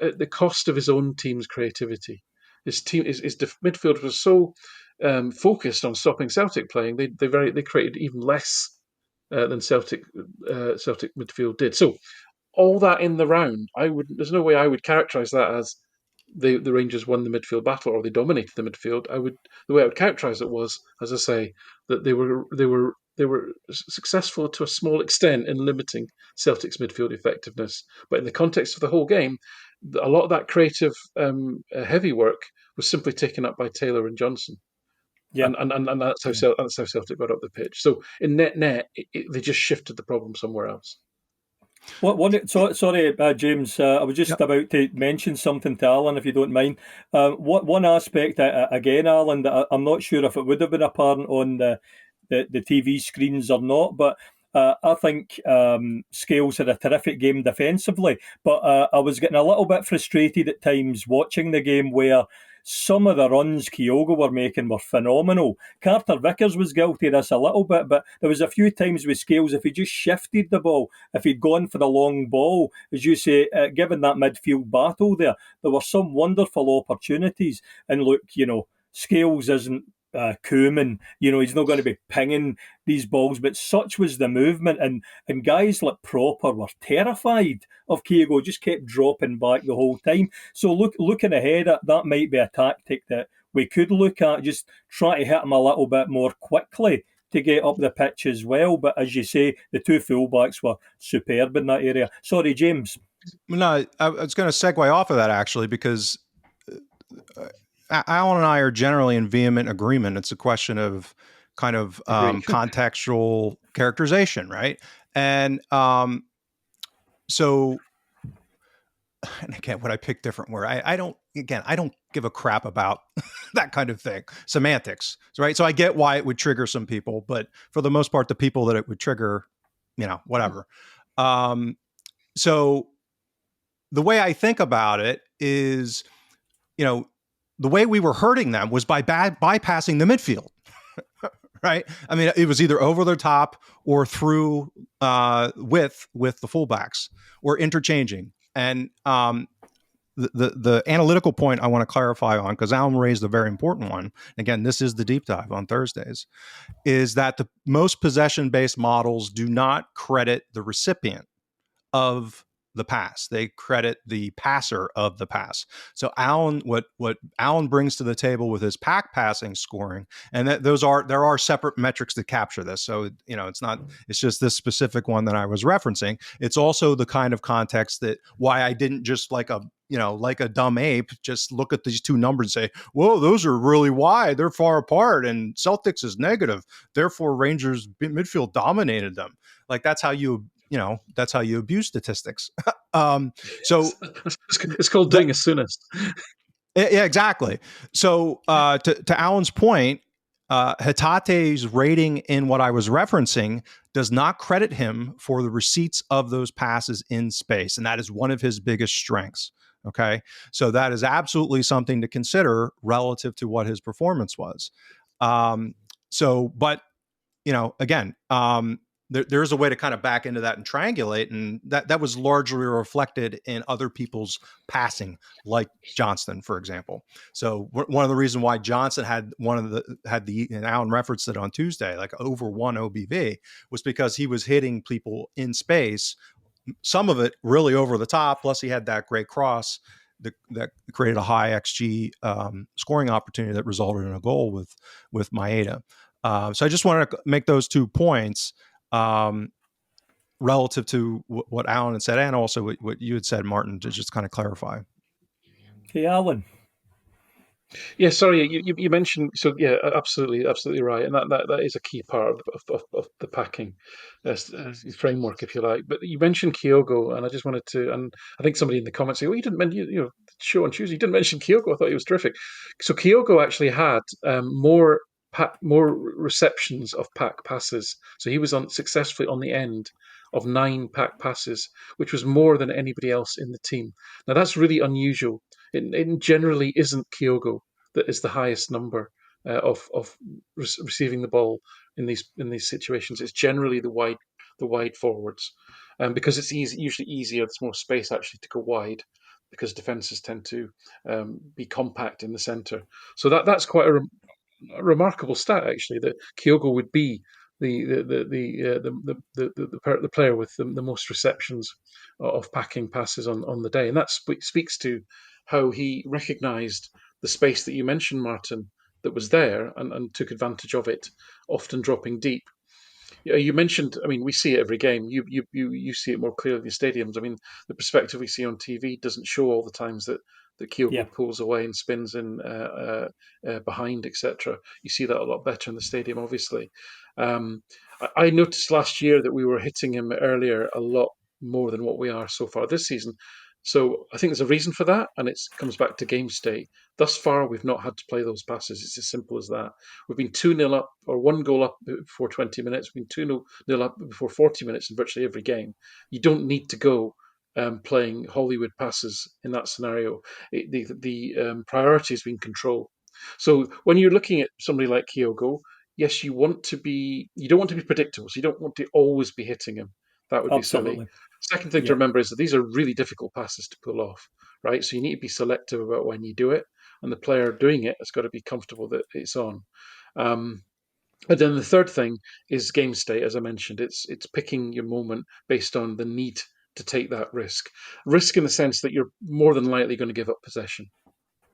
at the cost of his own team's creativity. His midfield was so focused on stopping Celtic playing, they created even less than Celtic midfield did. So all that in the round, there's no way I would characterise that as the Rangers won the midfield battle or they dominated the midfield. The way I would characterise it was, as I say, that they were successful to a small extent in limiting Celtic's midfield effectiveness. But in the context of the whole game, a lot of that creative heavy work was simply taken up by Taylor and Johnson. Yeah. And that's how Celtic got up the pitch. So in net, they just shifted the problem somewhere else. Sorry, James. I was just about to mention something to Alan, if you don't mind. One aspect, again, Alan, that I'm not sure if it would have been apparent on the TV screens or not, but I think Scales had a terrific game defensively. But I was getting a little bit frustrated at times watching the game where some of the runs Kyogo were making were phenomenal. Carter Vickers was guilty of this a little bit, but there was a few times with Scales, if he just shifted the ball, if he'd gone for the long ball, as you say, given that midfield battle there were some wonderful opportunities. And look, Scales isn't Koeman, he's not going to be pinging these balls, but such was the movement, and guys like Proper were terrified of Kyogo, just kept dropping back the whole time. So looking ahead, that might be a tactic that we could look at, just try to hit him a little bit more quickly to get up the pitch as well. But as you say, the two fullbacks were superb in that area. Sorry, James. No, I was going to segue off of that actually, because Alan and I are generally in vehement agreement. It's a question of kind of contextual characterization, right? And so, and again, would I pick different word? I don't give a crap about that kind of thing. Semantics, right? So I get why it would trigger some people, but for the most part, the people that it would trigger, whatever. So the way I think about it is, the way we were hurting them was by bypassing the midfield. Right? I mean, it was either over the top or through with the fullbacks or interchanging. And the analytical point I want to clarify on, because Alan raised a very important one. Again, this is the deep dive on Thursdays, is that the most possession-based models do not credit the recipient of the pass. They credit the passer of the pass. So Alan, what Alan brings to the table with his pack passing scoring, and there are separate metrics to capture this. So it's just this specific one that I was referencing. It's also the kind of context that why I didn't just like a dumb ape just look at these two numbers and say, whoa, those are really wide, they're far apart, and Celtics is negative, therefore Rangers midfield dominated them. Like that's how you abuse statistics. So it's called doing a soonest. Yeah, exactly. So to Alan's point, Hatate's rating in what I was referencing does not credit him for the receipts of those passes in space, and that is one of his biggest strengths. Okay, so that is absolutely something to consider relative to what his performance was. But again, there's a way to kind of back into that and triangulate, and that was largely reflected in other people's passing, like Johnston, for example. So one of the reasons why Johnson had and Alan referenced it on Tuesday, like over 1 OBV, was because he was hitting people in space, some of it really over the top. Plus, he had that great cross that created a high XG scoring opportunity that resulted in a goal with Maeda. So I just wanted to make those 2 points relative to what Alan had said, and also what you had said, Martin, to just kind of clarify. Okay, Alan. Yeah, sorry, you mentioned, so yeah, absolutely right, and that is a key part of the packing framework, if you like. But you mentioned Kyogo, and I just wanted to, and I think somebody in the comments said, "Well, you didn't mention the show on Tuesday. You didn't mention Kyogo. I thought he was terrific." So Kyogo actually had more receptions of pack passes, so he was successfully on the end of 9 pack passes, which was more than anybody else in the team. Now that's really unusual. It generally isn't Kyogo that is the highest number of receiving the ball in these situations. It's generally the wide forwards, because it's usually easier. There's more space actually to go wide, because defenses tend to be compact in the centre. So that's quite a remarkable stat, actually, that Kyogo would be the player with the most receptions of packing passes on the day, and that speaks to how he recognised the space that you mentioned, Martin, that was there, and took advantage of it, often dropping deep. Yeah, you mentioned. I mean, we see it every game. You see it more clearly in the stadiums. I mean, the perspective we see on TV doesn't show all the times that Kyogo pulls away and spins in behind, etc. You see that a lot better in the stadium, obviously. I noticed last year that we were hitting him earlier a lot more than what we are so far this season. So I think there's a reason for that, and it comes back to game state. Thus far, we've not had to play those passes. It's as simple as that. We've been 2-0 up, or 1 goal up before 20 minutes. We've been 2-0 up before 40 minutes in virtually every game. You don't need to go playing Hollywood passes in that scenario. The priority has been control. So when you're looking at somebody like Kyogo, yes, you don't want to be predictable. So you don't want to always be hitting him. That would be Absolutely. silly. Second thing to remember is that these are really difficult passes to pull off, right? So you need to be selective about when you do it, and the player doing it has got to be comfortable that it's on. And then the third thing is game state. As I mentioned, it's picking your moment based on the need to take that risk. Risk in the sense that you're more than likely going to give up possession,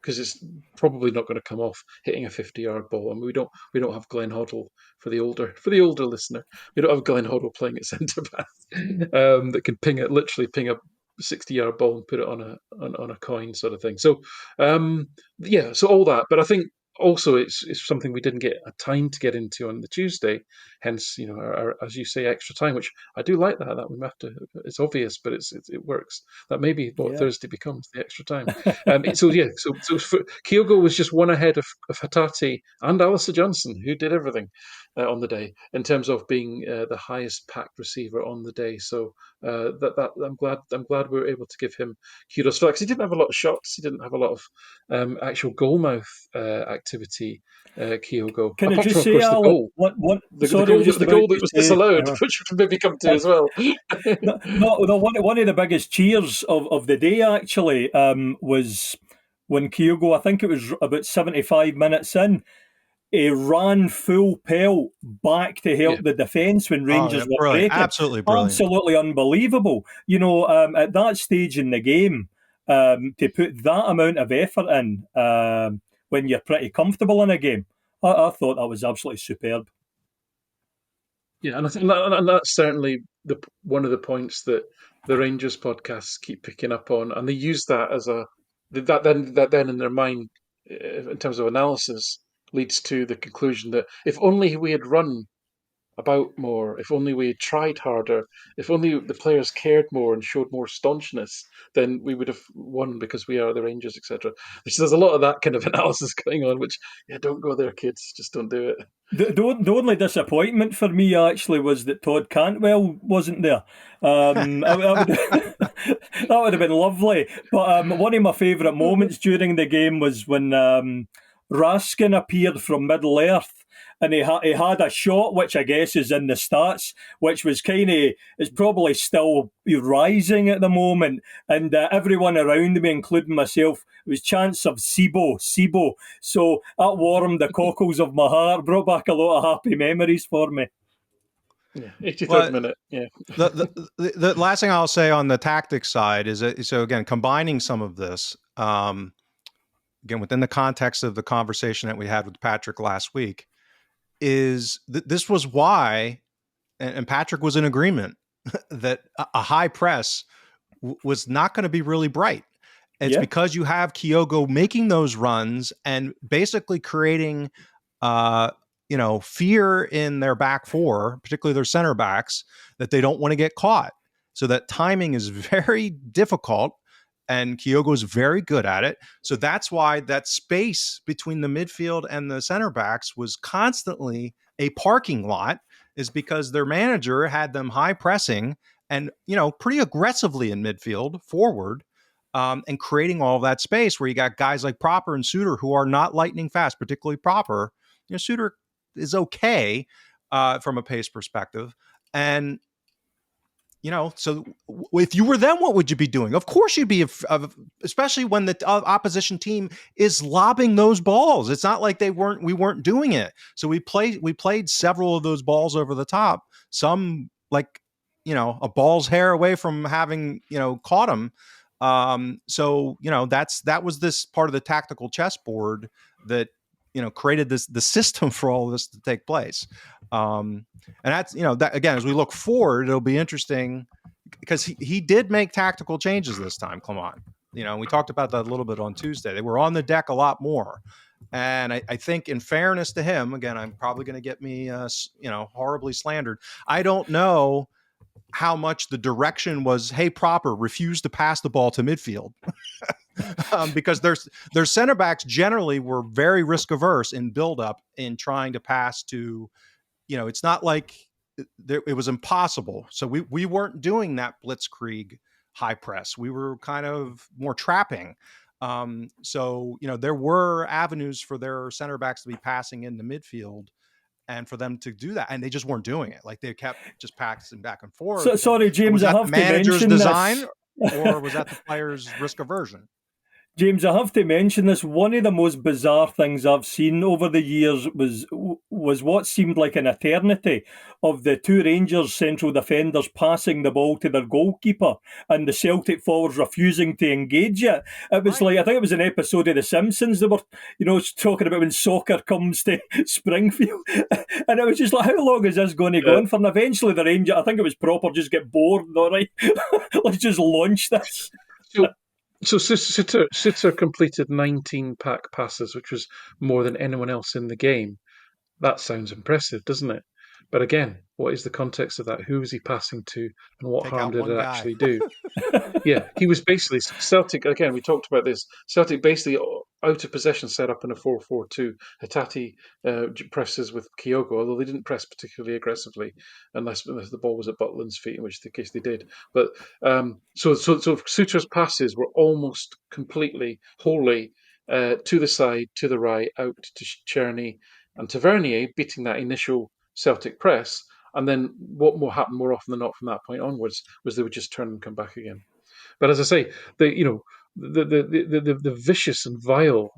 because it's probably not going to come off hitting a 50-yard ball. And we don't have Glenn Hoddle for the older listener. We don't have Glenn Hoddle playing at centre back that can literally ping a 60-yard ball and put it on a coin, sort of thing. So so all that. But I think also, it's something we didn't get a time to get into on the Tuesday. Hence, as you say, extra time, which I do like that we have to. It's obvious, but it works. That may be what Yeah. Thursday becomes, the extra time. So Kyogo was just one ahead of Hatate and Alistair Johnson, who did everything on the day in terms of being the highest packed receiver on the day. So that I'm glad we were able to give him kudos for that, because he didn't have a lot of shots. He didn't have a lot of actual goalmouth activity, Kyogo. Can I Apart from, just of say, course, the Alan? goal, What? the Sorry, I goal, was just the about goal that to was say. disallowed, which we can maybe come to as well. No, one of the biggest cheers of the day actually was when Kyogo, I think it was about 75 minutes in, he ran full pelt back to Yeah, help the defence when Oh, yeah, Rangers were brilliant! breaking. Absolutely brilliant. Absolutely unbelievable. At that stage in the game, to put that amount of effort in when you're pretty comfortable in a game, I thought that was absolutely superb. yeah, and I think and that's certainly one of the points that the Rangers podcasts keep picking up on, and they use that as that then in their mind, in terms of analysis, leads to the conclusion that if only we had run about more, if only we had tried harder, if only the players cared more and showed more staunchness, then we would have won because we are the Rangers, etc. There's a lot of that kind of analysis going on, which, yeah, don't go there, kids. Just don't do it. The only disappointment for me actually was that Todd Cantwell wasn't there. I would, that would have been lovely. But one of my favourite moments during the game was when Raskin appeared from Middle Earth. And he had a shot, which I guess is in the stats, which was kind of, it's probably still rising at the moment. And everyone around me, including myself, was chants of Sibo. So that warmed the cockles of my heart, brought back a lot of happy memories for me. Yeah, 83rd Well, minute. Yeah, the last thing I'll say on the tactics side is that, so again, combining some of this, again, within the context of the conversation that we had with Patrick last week, is this was why, and Patrick was in agreement, that a high press was not going to be really bright. It's Yeah. because you have Kyogo making those runs and basically creating, fear in their back four, particularly their center backs, that they don't want to get caught. So that timing is very difficult, and Kyogo is very good at it. So that's why that space between the midfield and the center backs was constantly a parking lot, is because their manager had them high pressing and, pretty aggressively in midfield forward, and creating all of that space where you got guys like Proper and Suter who are not lightning fast, particularly Proper. Suter is okay from a pace perspective. And, so if you were them, what would you be doing? Of course you'd be, especially when the opposition team is lobbing those balls. It's not like we weren't doing it. So we played several of those balls over the top. Some like, a ball's hair away from having, caught them. That was this part of the tactical chessboard that, created the system for all of this to take place. And that's, that again, as we look forward, it'll be interesting because he did make tactical changes this time, Clement. We talked about that a little bit on Tuesday. They were on the deck a lot more. And I think, in fairness to him, again, I'm probably going to get me, horribly slandered. I don't know how much the direction was, hey, Proper, refuse to pass the ball to midfield. Because their center backs generally were very risk averse in build-up in trying to pass to, it's not like it was impossible. So we weren't doing that blitzkrieg high press. We were kind of more trapping. There were avenues for their center backs to be passing in the midfield and for them to do that. And they just weren't doing it. Like, they kept just passing back and forth. So, sorry, Was James, I that the have to manager's mention design, this. or was that the player's risk aversion? James, I have to mention this. One of the most bizarre things I've seen over the years was what seemed like an eternity of the two Rangers central defenders passing the ball to their goalkeeper and the Celtic forwards refusing to engage it. It was like, I think it was an episode of The Simpsons. They were, talking about when soccer comes to Springfield. And it was just like, how long is this going to go on for? And eventually the Rangers, I think it was Proper, just get bored. All right, let's just launch this. So So Suter completed 19 pack passes, which was more than anyone else in the game. That sounds impressive, doesn't it? But again, what is the context of that? Who was he passing to, and what Take harm out did one it guy. actually do? Yeah, he was basically Celtic. Again, we talked about this. Celtic basically out of possession set up in a 4-4-2. Hatate presses with Kyogo, although they didn't press particularly aggressively, unless the ball was at Butland's feet, in which the case they did. But so Suter's passes were almost completely, wholly to the side, to the right, out to Czerny and Tavernier, beating that initial Celtic press. And then what more happened more often than not from that point onwards was they would just turn and come back again. But as I say, the vicious and vile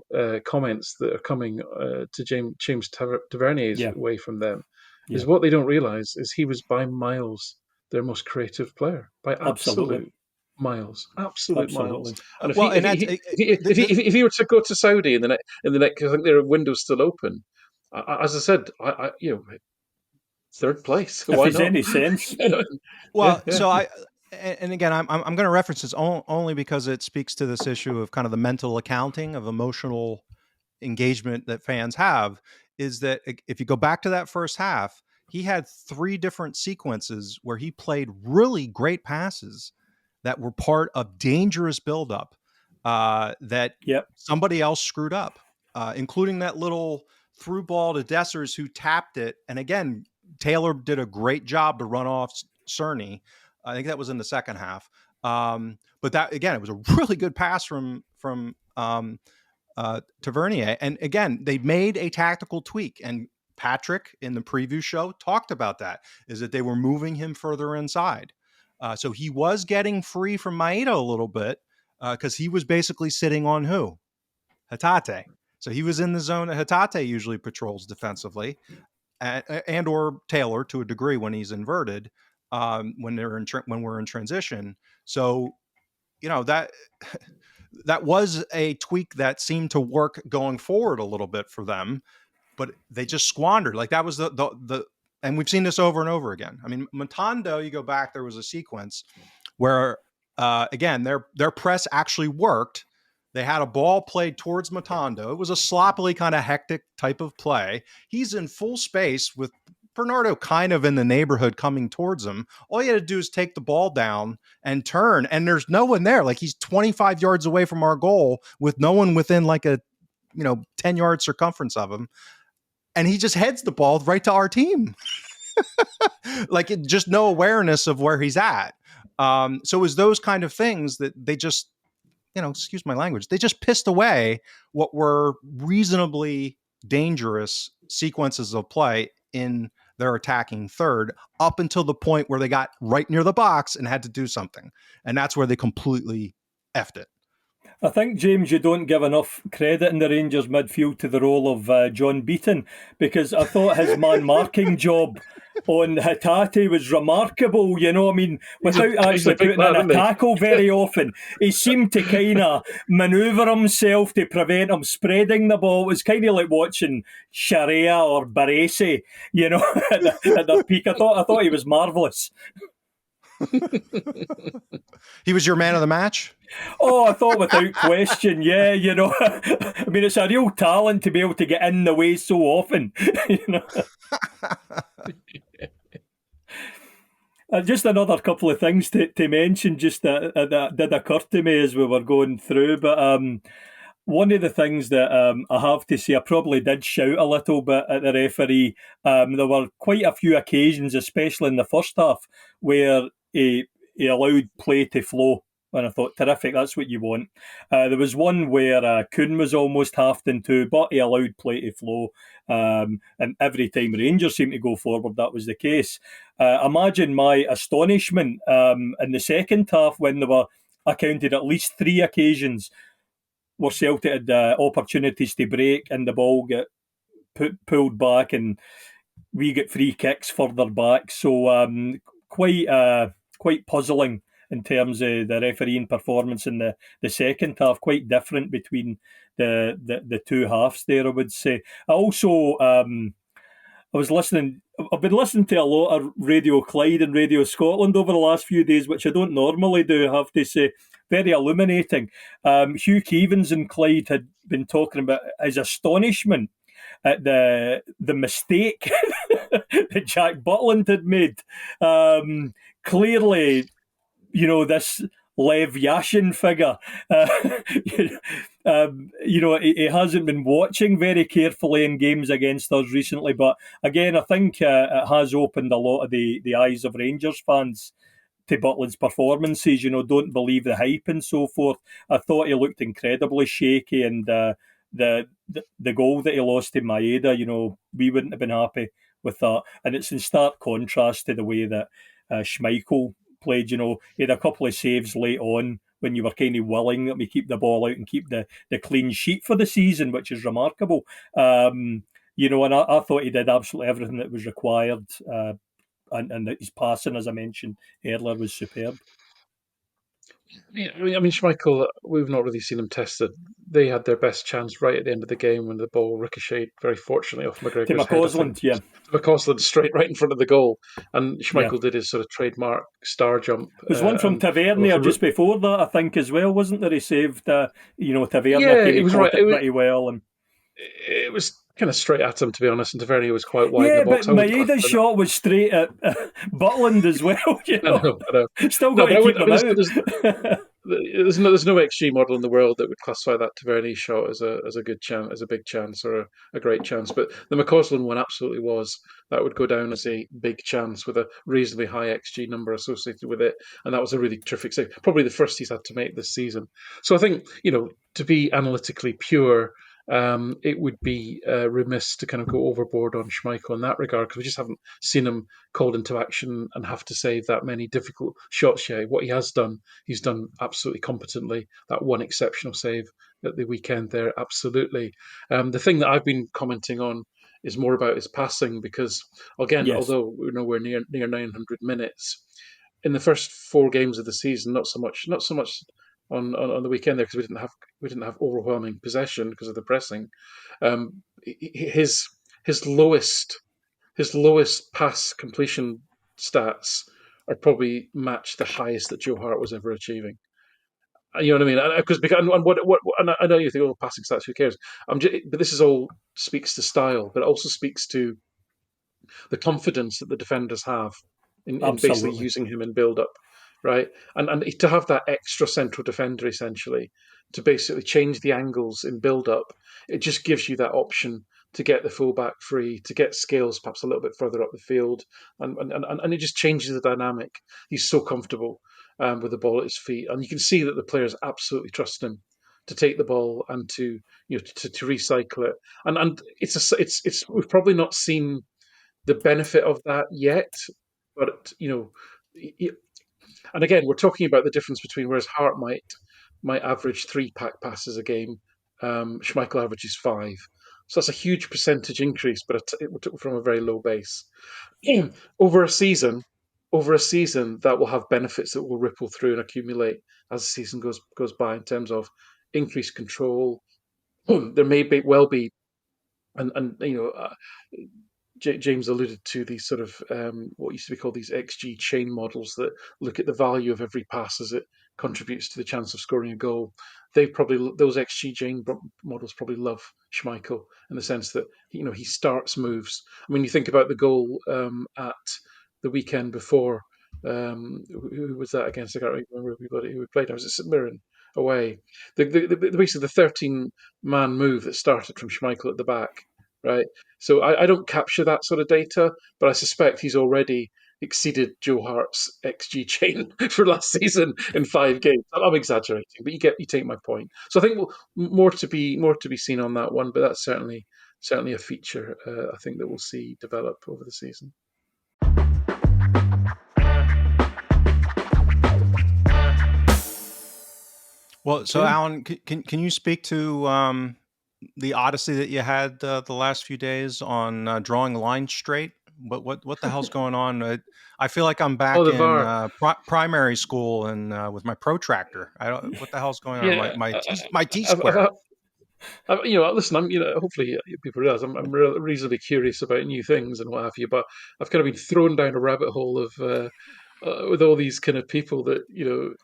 comments that are coming to James Tavernier's Yeah, way from them yeah, is what they don't realise is he was by miles their most creative player, by absolutely, absolute miles. absolutely. And if Well, he and if that's he if he were to go to Saudi in the next, I think their window's still open. As I said, third place. If Why there's not? any sense, Yeah, well. yeah. So and again, I'm going to reference this only because it speaks to this issue of kind of the mental accounting of emotional engagement that fans have. Is that if you go back to that first half, he had three different sequences where he played really great passes that were part of dangerous buildup that yep, somebody else screwed up, including that little through ball to Dessers who tapped it. And again, Taylor did a great job to run off Cerny. I think that was in the second half. But that again, it was a really good pass from Tavernier. And again, they made a tactical tweak. And Patrick in the preview show talked about that, is that they were moving him further inside. So he was getting free from Maeda a little bit because he was basically sitting on who? Hatate. So he was in the zone that Hatate usually patrols defensively, and or Taylor to a degree when he's inverted, when we're in transition. So that that was a tweak that seemed to work going forward a little bit for them, but they just squandered. Like that was the and we've seen this over and over again. I mean, Montando, you go back, there was a sequence where again their press actually worked. They had a ball played towards Montando. It was a sloppily kind of hectic type of play. He's in full space with Bernardo kind of in the neighborhood coming towards him. All he had to do is take the ball down and turn, and there's no one there. Like he's 25 yards away from our goal with no one within like a 10-yard circumference of him, and he just heads the ball right to our team. Like just no awareness of where he's at. So it was those kind of things that they just, excuse my language, they just pissed away what were reasonably dangerous sequences of play in their attacking third up until the point where they got right near the box and had to do something. And that's where they completely effed it. I think, James, you don't give enough credit in the Rangers midfield to the role of John Beaton, because I thought his man marking job on Hatate was remarkable. I mean, without He's a actually big putting in lad, a isn't he? tackle very often, he seemed to kind of manoeuvre himself to prevent him spreading the ball. It was kind of like watching Sharia or Baresi, at their peak. I thought he was marvellous. He was your man of the match? Oh, I thought without question, yeah, I mean, it's a real talent to be able to get in the way so often, Just another couple of things to mention, just that did occur to me as we were going through, but one of the things that I have to say, I probably did shout a little bit at the referee. There were quite a few occasions, especially in the first half, where he allowed play to flow. And I thought, terrific, that's what you want. There was one where Kuhn was almost halved in two, but he allowed play to flow. And every time Rangers seemed to go forward, that was the case. Imagine my astonishment in the second half when there were, I counted at least three occasions where Celtic had opportunities to break and the ball get pulled back and we get free kicks further back. So quite puzzling in terms of the refereeing performance in the second half. Quite different between the two halves there, I would say. I also I was listening. I've been listening to a lot of Radio Clyde and Radio Scotland over the last few days, which I don't normally do, I have to say. Very illuminating. Hugh Keevans and Clyde had been talking about his astonishment at the mistake that Jack Butland had made. Clearly, this Lev Yashin figure. He hasn't been watching very carefully in games against us recently, but again, I think it has opened a lot of the eyes of Rangers fans to Butland's performances. Don't believe the hype and so forth. I thought he looked incredibly shaky, and the goal that he lost to Maeda, we wouldn't have been happy with that. And it's in stark contrast to the way that Schmeichel played. He had a couple of saves late on when you were kind of willing that we keep the ball out and keep the clean sheet for the season, which is remarkable. And I thought he did absolutely everything that was required. And his passing, as I mentioned earlier, was superb. Yeah, I mean, Schmeichel, we've not really seen him tested. They had their best chance right at the end of the game when the ball ricocheted, very fortunately, off To McGregor's head. I think McCausland, yeah. McCausland straight right in front of the goal, and Yeah. Schmeichel did his sort of trademark star jump. There's one from Tavernier just before that, I think, as well, wasn't there? He saved, Tavernier. Yeah, it was right. Pretty well, and it was kind of straight at him, to be honest. And Tavernier was quite wide in the box. But Maeda's shot was straight at Butland as well. I know. Still got to keep them out. There's no XG model in the world that would classify that Tavernier shot as a good chance, as a big chance, or a great chance. But the McCausland one absolutely was. That would go down as a big chance with a reasonably high XG number associated with it, and that was a really terrific save. Probably the first he's had to make this season. So I think, to be analytically pure, it would be remiss to kind of go overboard on Schmeichel in that regard, because we just haven't seen him called into action and have to save that many difficult shots yet. What he has done, he's done absolutely competently. That one exceptional save at the weekend there, absolutely. The thing that I've been commenting on is more about his passing, because again, Yes. although we're near 900 minutes, in the first 4 games of the season, not so much on the weekend there, because we didn't have overwhelming possession because of the pressing. His lowest pass completion stats are probably match the highest that Joe Hart was ever achieving. You know what I mean? Because and I know you think, oh, passing stats, who cares? But this is all speaks to style, but it also speaks to the confidence that the defenders have in basically using him in build up, right? And to have that extra central defender essentially to basically change the angles in build up, it just gives you that option to get the fullback free, to get Scales perhaps a little bit further up the field, and it just changes the dynamic. He's so comfortable with the ball at his feet, and you can see that the players absolutely trust him to take the ball and to to recycle it. And it's we've probably not seen the benefit of that yet, but and again, we're talking about the difference between whereas Hart might average 3 pack passes a game, Schmeichel averages 5. So that's a huge percentage increase, but it took from a very low base. Over a season, that will have benefits that will ripple through and accumulate as the season goes by in terms of increased control. There may well be, and James alluded to these sort of what used to be called these XG chain models that look at the value of every pass as it contributes to the chance of scoring a goal. Those XG chain models probably love Schmeichel in the sense that he starts moves. I mean, you think about the goal at the weekend before. Who was that against? I can't remember everybody who we played. Was it St Mirren away? Basically the 13-man move that started from Schmeichel at the back. Right, so I don't capture that sort of data, but I suspect he's already exceeded Joe Hart's XG chain for last season in 5 games. I'm exaggerating, but you take my point. So I think more to be seen on that one, but that's certainly a feature I think that we'll see develop over the season. Well, so Alan, can you speak to the odyssey that you had the last few days on drawing lines straight? What the hell's going on? I feel like I'm back in primary school and with my protractor. What the hell's going on? My T-square. Listen, hopefully people realize I'm reasonably curious about new things and what have you, but I've kind of been thrown down a rabbit hole of with all these kind of people that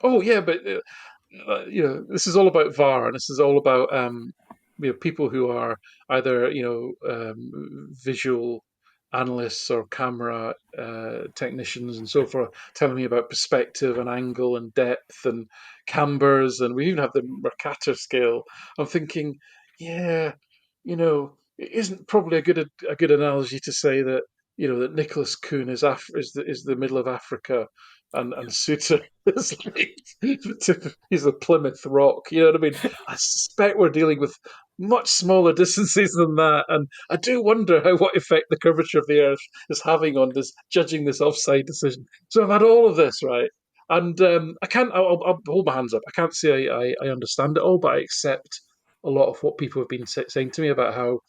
oh yeah, but this is all about VAR, and this is all about people who are either visual analysts or camera technicians and so forth, telling me about perspective and angle and depth and cambers, and we even have the Mercator scale. I'm thinking, yeah, it isn't probably a good analogy to say that that Nicholas Kuhn is the middle of Africa, and Suter is like he's the Plymouth Rock. You know what I mean? I suspect we're dealing with much smaller distances than that, and I do wonder what effect the curvature of the Earth is having on this judging this offside decision. So I've had all of this right, and I can't. I'll hold my hands up. I can't say I understand it all, but I accept a lot of what people have been saying to me about how,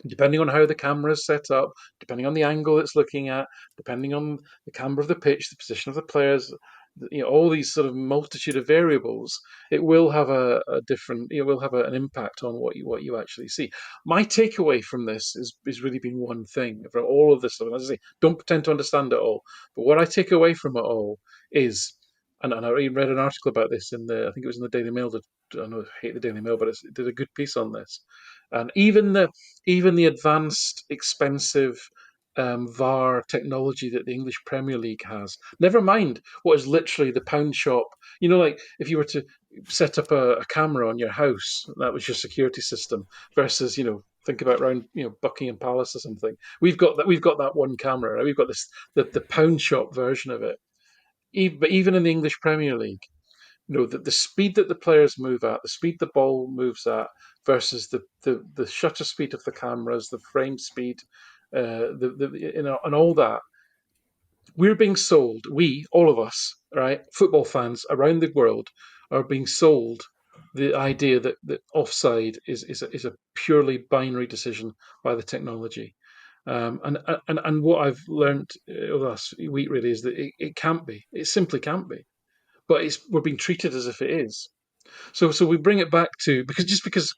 depending on how the camera is set up, depending on the angle it's looking at, depending on the camber of the pitch, the position of the players, all these sort of multitude of variables, it will have a different, it will have an impact on what you actually see. My takeaway from this is really been one thing for all of this stuff. And as I say, don't pretend to understand it all, but what I take away from it all is, and I read an article about this I think it was in the Daily Mail. I know I hate the Daily Mail, but it did a good piece on this. And even the advanced, expensive VAR technology that the English Premier League has. Never mind what is literally the pound shop. Like if you were to set up a camera on your house, that was your security system, versus think about around Buckingham Palace or something. We've got that one camera. Right? We've got this the pound shop version of it. But even in the English Premier League, the speed that the players move at, the speed the ball moves at, versus the shutter speed of the cameras, the frame speed, and all that. We're being sold. We, all of us, right, football fans around the world, are being sold the idea that offside is a purely binary decision by the technology. And what I've learned last week really is that it can't be. It simply can't be. But we're being treated as if it is. So we bring it back to because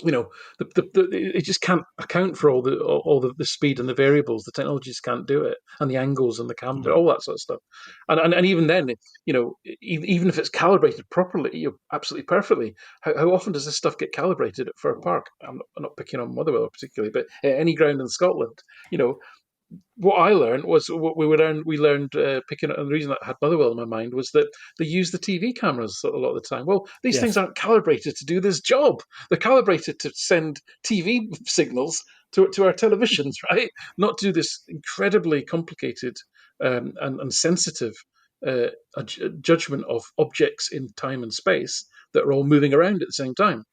you know it just can't account for all the speed and the variables. The technology just can't do it, and the angles and the camber, all that sort of stuff. And even then, even if it's calibrated properly, absolutely perfectly, how often does this stuff get calibrated at Fir Park? I'm not picking on Motherwell particularly, but at any ground in Scotland, you know, what I learned was what we learned picking up, and the reason I had Motherwell in my mind was that they use the TV cameras a lot of the time. Well, these things Yes. aren't calibrated to do this job. They're calibrated to send TV signals to our televisions, right? Not to do this incredibly complicated and sensitive judgment of objects in time and space that are all moving around at the same time.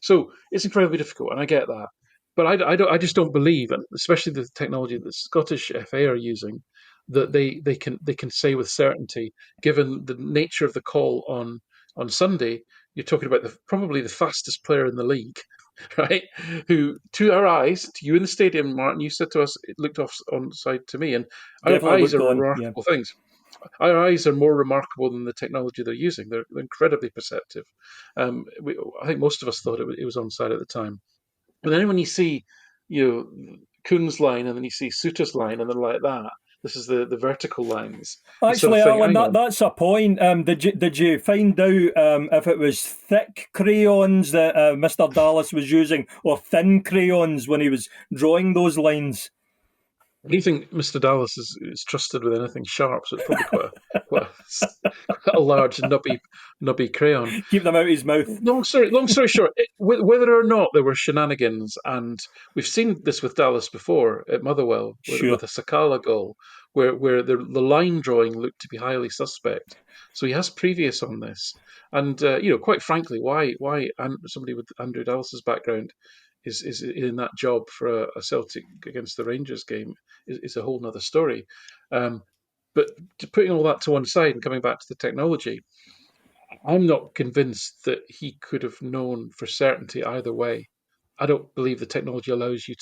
So it's incredibly difficult, and I get that. But I just don't believe, and especially the technology that the Scottish FA are using, that they can say with certainty, given the nature of the call on Sunday, you're talking about probably the fastest player in the league, right? Who, to our eyes, to you in the stadium, Martin, you said to us, it looked off on side to me, and our Definitely eyes looked are on. Yeah. remarkable things. Our eyes are more remarkable than the technology they're using. They're incredibly perceptive. I think most of us thought it was onside at the time. And then when you see, Kuhn's line, and then you see Suter's line, and then like that, this is the vertical lines. You sort of Actually, think, Alan, hang that, on, that's a point. Did you find out if it was thick crayons that Mr. Dallas was using, or thin crayons when he was drawing those lines? I do think Mr. Dallas is trusted with anything sharp, so it's probably quite a large nubby crayon. Keep them out of his mouth. Long story short, whether or not there were shenanigans, and we've seen this with Dallas before at Motherwell with Sure. a Sakala goal, where the line drawing looked to be highly suspect. So he has previous on this, and quite frankly, why somebody with Andrew Dallas's background is in that job for a Celtic against the Rangers game is a whole nother story. Um, but putting all that to one side and coming back to the technology, I'm not convinced that he could have known for certainty either way. I don't believe the technology allows you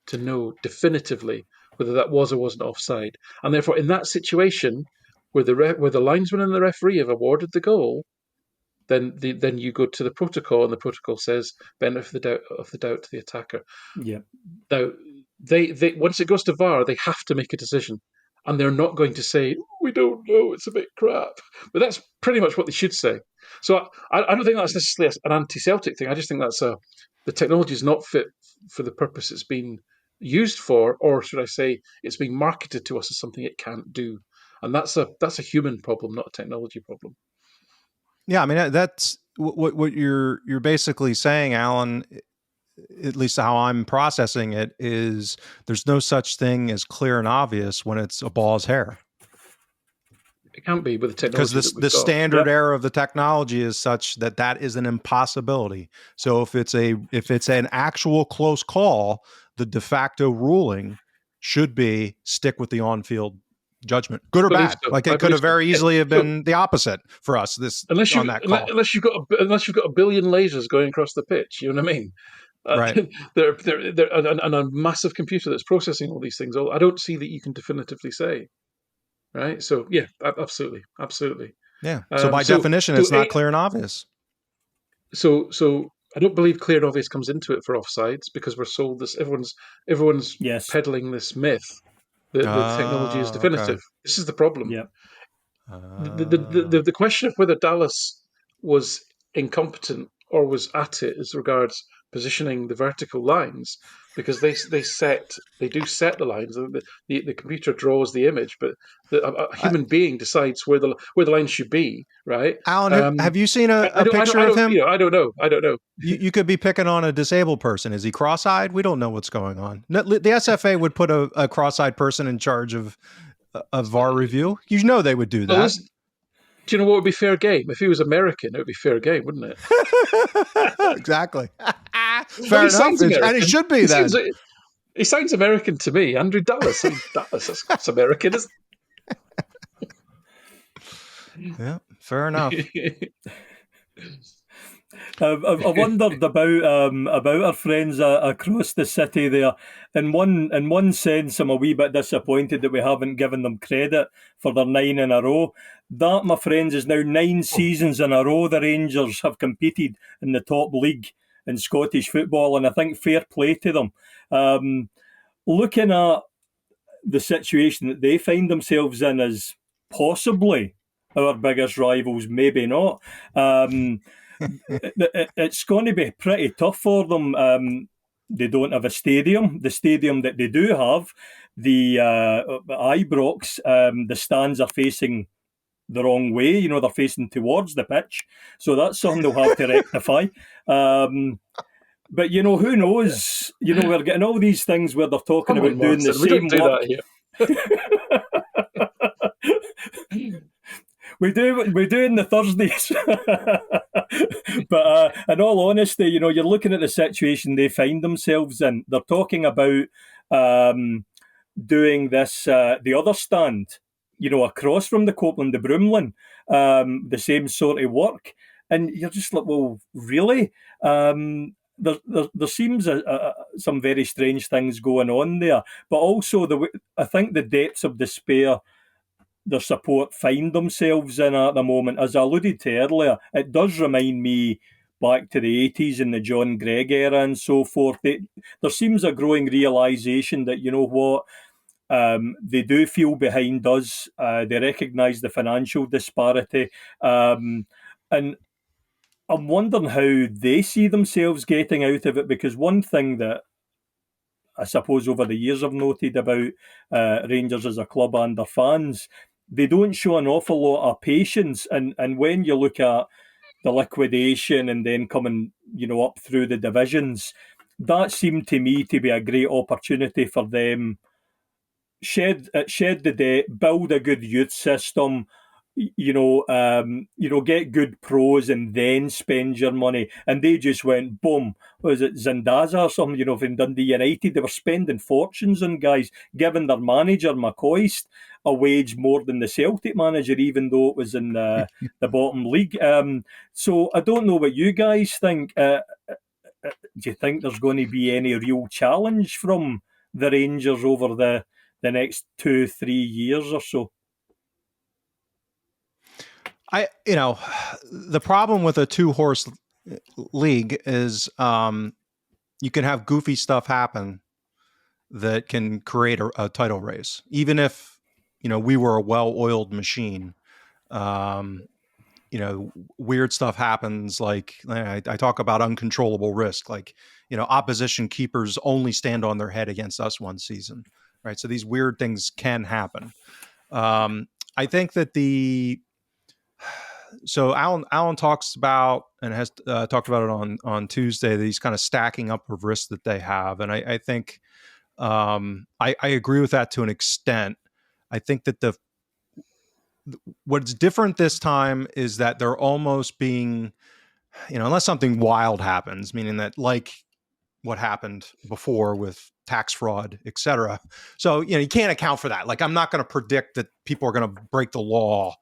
to know definitively whether that was or wasn't offside. And therefore, in that situation where the linesman and the referee have awarded the goal, then you go to the protocol, and the protocol says benefit of the doubt to the attacker. Yeah. Now, they once it goes to VAR, they have to make a decision, and they're not going to say we don't know, it's a bit crap. But that's pretty much what they should say. So I don't think that's necessarily an anti-Celtic thing. I just think the technology is not fit for the purpose it's been used for, or should I say, it's being marketed to us as something it can't do, and that's a human problem, not a technology problem. Yeah, I mean that's what you're basically saying, Alan. At least how I'm processing it is, there's no such thing as clear and obvious when it's a ball's hair. It can't be with the Because technology that we've the got. standard error of the technology is such that is an impossibility. So if it's an actual close call, the de facto ruling should be stick with the on-field judgment, good or bad. So. Like it could have very easily have been the opposite for us. Unless you've got a billion lasers going across the pitch, you know what I mean? Right. They're and a massive computer that's processing all these things. I don't see that you can definitively say, right? So yeah, absolutely. Yeah. So by definition, it's not clear and obvious. So I don't believe clear and obvious comes into it for offsides, because we're sold this. Everyone's peddling this myth that the technology is definitive. Okay. This is the problem. Yeah. The question of whether Dallas was incompetent or was at it as regards positioning the vertical lines, because they do set the lines. The computer draws the image, but a human being decides where the lines should be. Right, Alan, have you seen a picture of him? I don't know. You could be picking on a disabled person. Is he cross-eyed? We don't know what's going on. The SFA would put a cross-eyed person in charge of VAR review. You know they would do that. Well, do you know what would be fair game? If he was American, it would be fair game, wouldn't it? Exactly. Fair enough. And it should be that. He sounds American to me. Andrew Dallas. That's American, isn't it? Yeah, fair enough. I wondered about our friends across the city there. In one sense, I'm a wee bit disappointed that we haven't given them credit for their 9 in a row. That, my friends, is now 9 seasons in a row the Rangers have competed in the top league in Scottish football, and I think fair play to them. Looking at the situation that they find themselves in as possibly our biggest rivals, maybe not. It's going to be pretty tough for them. They don't have a stadium. The stadium that they do have, the Ibrox, the stands are facing the wrong way. You know, they're facing towards the pitch. So that's something they'll have to rectify. But, you know, who knows? You know, we're getting all these things where they're talking about doing the same work. We do in the Thursdays. But in all honesty, you know, you're looking at the situation they find themselves in. They're talking about doing this, the other stand, you know, across from the Copeland, the Broomlin, the same sort of work. And you're just like, well, really? There seems some very strange things going on there. But also, I think the depths of despair their support find themselves in at the moment, as I alluded to earlier, it does remind me back to the 80s and the John Gregg era and so forth. There seems a growing realisation that, you know what, they do feel behind us. They recognise the financial disparity. And I'm wondering how they see themselves getting out of it, because one thing that I suppose over the years I've noted about Rangers as a club and their fans, they don't show an awful lot of patience. And when you look at the liquidation and then coming, you know, up through the divisions, that seemed to me to be a great opportunity for them. Shed the debt, build a good youth system, get good pros and then spend your money. And they just went boom. Was it Zendaza or something? You know, from Dundee United, they were spending fortunes on guys, giving their manager McCoist a wage more than the Celtic manager, even though it was in the bottom league. So I don't know what you guys think. Do you think there's going to be any real challenge from the Rangers over the next 2-3 years or so? The problem with a 2-horse league is you can have goofy stuff happen that can create a title race, even if we were a well-oiled machine. Um, Weird stuff happens. Like I talk about uncontrollable risk. Like opposition keepers only stand on their head against us one season, right? So these weird things can happen. I think that Alan talks about and has talked about it on Tuesday, these kind of stacking up of risks that they have, and I think I agree with that to an extent. I think that what's different this time is that they're almost being, unless something wild happens, meaning that like what happened before with tax fraud, et cetera. So, you can't account for that. Like, I'm not going to predict that people are going to break the law,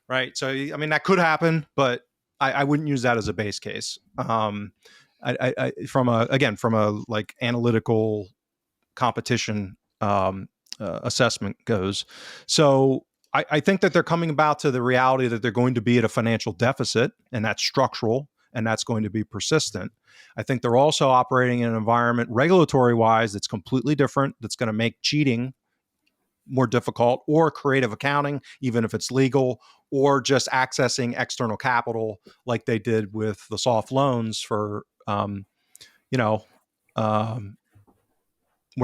right? So, I mean, that could happen, but I wouldn't use that as a base case. From a like analytical competition assessment goes. So I think that they're coming about to the reality that they're going to be at a financial deficit, and that's structural, and that's going to be persistent. I think they're also operating in an environment, regulatory wise, that's completely different, that's going to make cheating more difficult, or creative accounting, even if it's legal, or just accessing external capital like they did with the soft loans for, where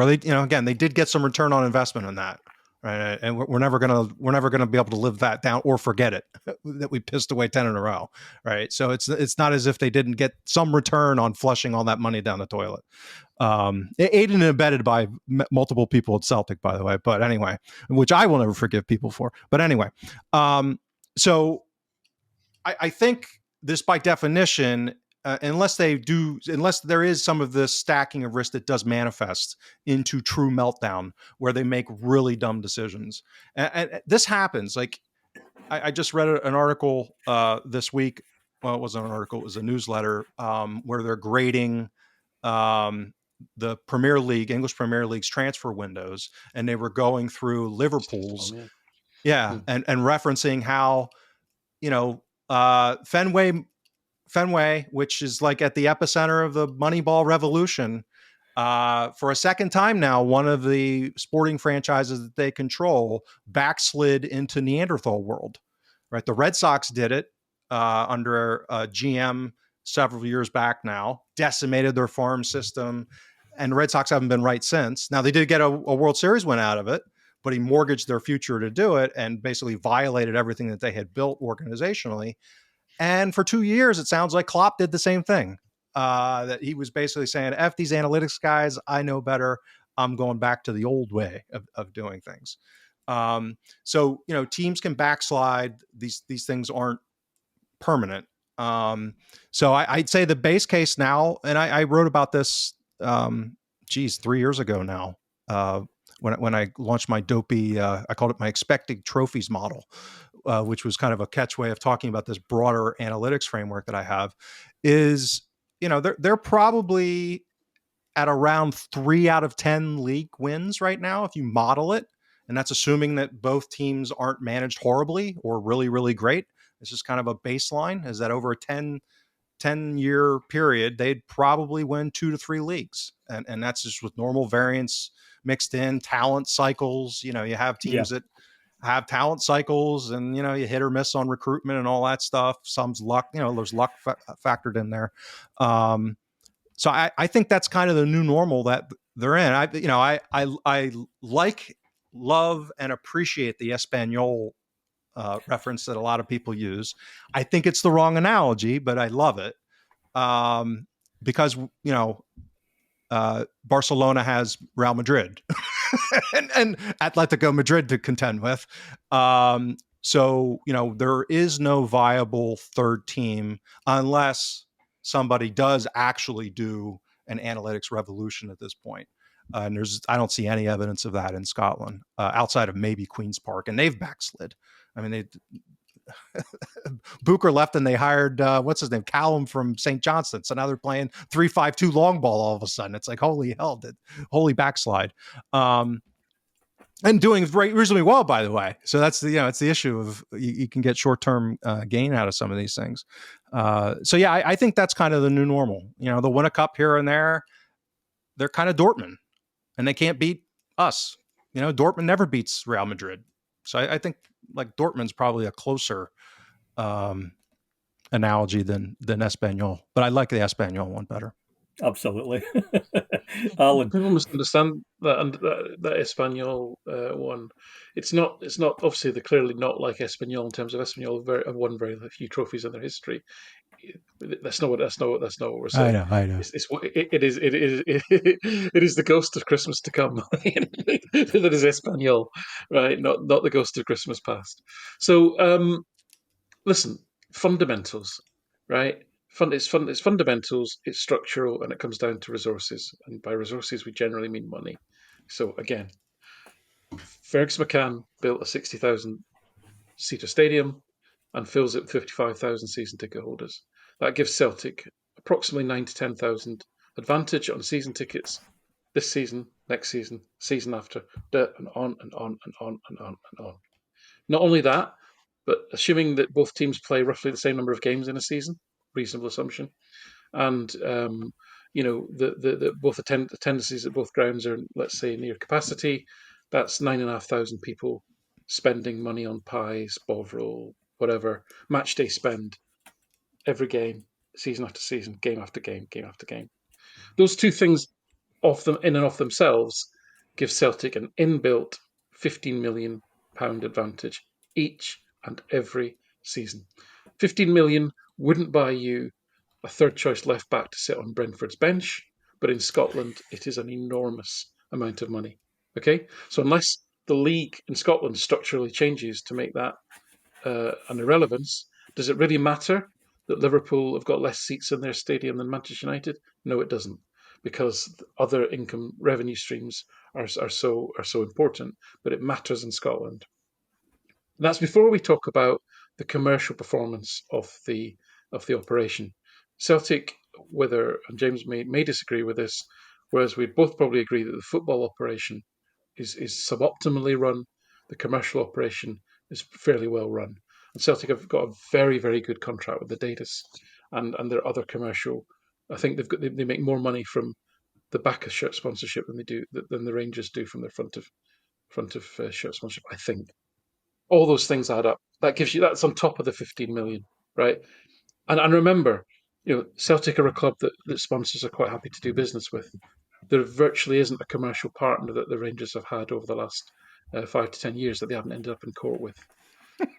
they, again, they did get some return on investment on that, right? And we're never gonna be able to live that down or forget it that we pissed away 10 in a row, right? So it's not as if they didn't get some return on flushing all that money down the toilet. Aided and abetted by multiple people at Celtic, by the way. But anyway, which I will never forgive people for. But anyway, so I think this, by definition, unless there is some of this stacking of risk that does manifest into true meltdown, where they make really dumb decisions, and this happens. Like I just read an article this week. Well, it wasn't an article; it was a newsletter where they're grading the Premier League, English Premier League's transfer windows, and they were going through Liverpool's, and referencing how Fenway, which is like at the epicenter of the Moneyball revolution, for a second time now, one of the sporting franchises that they control backslid into Neanderthal world. Right, the Red Sox did it under GM several years back now, decimated their farm system, and the Red Sox haven't been right since. Now, they did get a World Series win out of it, but he mortgaged their future to do it and basically violated everything that they had built organizationally. And for 2 years, it sounds like Klopp did the same thing. That he was basically saying, F these analytics guys, I know better. I'm going back to the old way of doing things. So, teams can backslide. These things aren't permanent. So I'd say the base case now, and I wrote about this, 3 years ago now, when I launched my dopey, I called it my expected trophies model, which was kind of a catch way of talking about this broader analytics framework that I have, is, they're probably at around 3 out of 10 league wins right now, if you model it. And that's assuming that both teams aren't managed horribly or really, really great. This is kind of a baseline, is that over a 10-year period, they'd probably win 2 to 3 leagues. And that's just with normal variance mixed in, talent cycles. You have teams that have talent cycles, and, you hit or miss on recruitment and all that stuff. Some's luck, there's luck factored in there. So I think that's kind of the new normal that they're in. I like, love, and appreciate the Espanol reference that a lot of people use. I think it's the wrong analogy, but I love it because Barcelona has Real Madrid and Atletico Madrid to contend with. So there is no viable third team unless somebody does actually do an analytics revolution at this point. And I don't see any evidence of that in Scotland, outside of maybe Queen's Park, and they've backslid. I mean, Booker left and they hired what's his name, Callum from St. Johnstone. So now they're playing 3-5-2 long ball all of a sudden. It's like, holy hell, holy backslide. and doing reasonably well, by the way. So that's it's the issue of you can get short term gain out of some of these things. So yeah, I think that's kind of the new normal. They'll win a cup here and there. They're kind of Dortmund, and they can't beat us. Dortmund never beats Real Madrid. So I think like Dortmund's probably a closer analogy than Espanyol, but I like the Espanyol one better. Absolutely. Alan. People must understand that, and that Espanyol one. It's not. Obviously, they're clearly not like Espanyol in terms of Espanyol have won very few trophies in their history. That's not what we're saying. I know. It is the ghost of Christmas to come that is Espanyol, right? Not the ghost of Christmas past. So listen, fundamentals, right? It's fundamentals, it's structural, and it comes down to resources. And by resources, we generally mean money. So again, Fergus McCann built a 60,000 seater stadium and fills it with 55,000 season ticket holders. That gives Celtic approximately 9 to 10,000 advantage on season tickets this season, next season, season after, and on and on and on and on and on. Not only that, but assuming that both teams play roughly the same number of games in a season, reasonable assumption, and both the tendencies at both grounds are, let's say, near capacity. That's 9,500 people spending money on pies, bovril, whatever match day spend every game, season after season, game after game, game after game. Those two things, off them in and of themselves, give Celtic an inbuilt £15 million advantage each and every season. 15 million wouldn't buy you a third choice left back to sit on Brentford's bench, but in Scotland it is an enormous amount of money. Okay, so unless the league in Scotland structurally changes to make that an irrelevance, does it really matter that Liverpool have got less seats in their stadium than Manchester United? No, it doesn't, because other income revenue streams are so important. But it matters in Scotland. And that's before we talk about the commercial performance of the operation. Celtic, and James may disagree with this, whereas we'd both probably agree that the football operation is suboptimally run, the commercial operation is fairly well run. And Celtic have got a very, very good contract with the Datus and their other commercial. I think they make more money from the back of shirt sponsorship than the Rangers do from their front of shirt sponsorship. I think all those things add up. That's on top of the 15 million, right? And remember, Celtic are a club that sponsors are quite happy to do business with. There virtually isn't a commercial partner that the Rangers have had over the last 5 to 10 years that they haven't ended up in court with.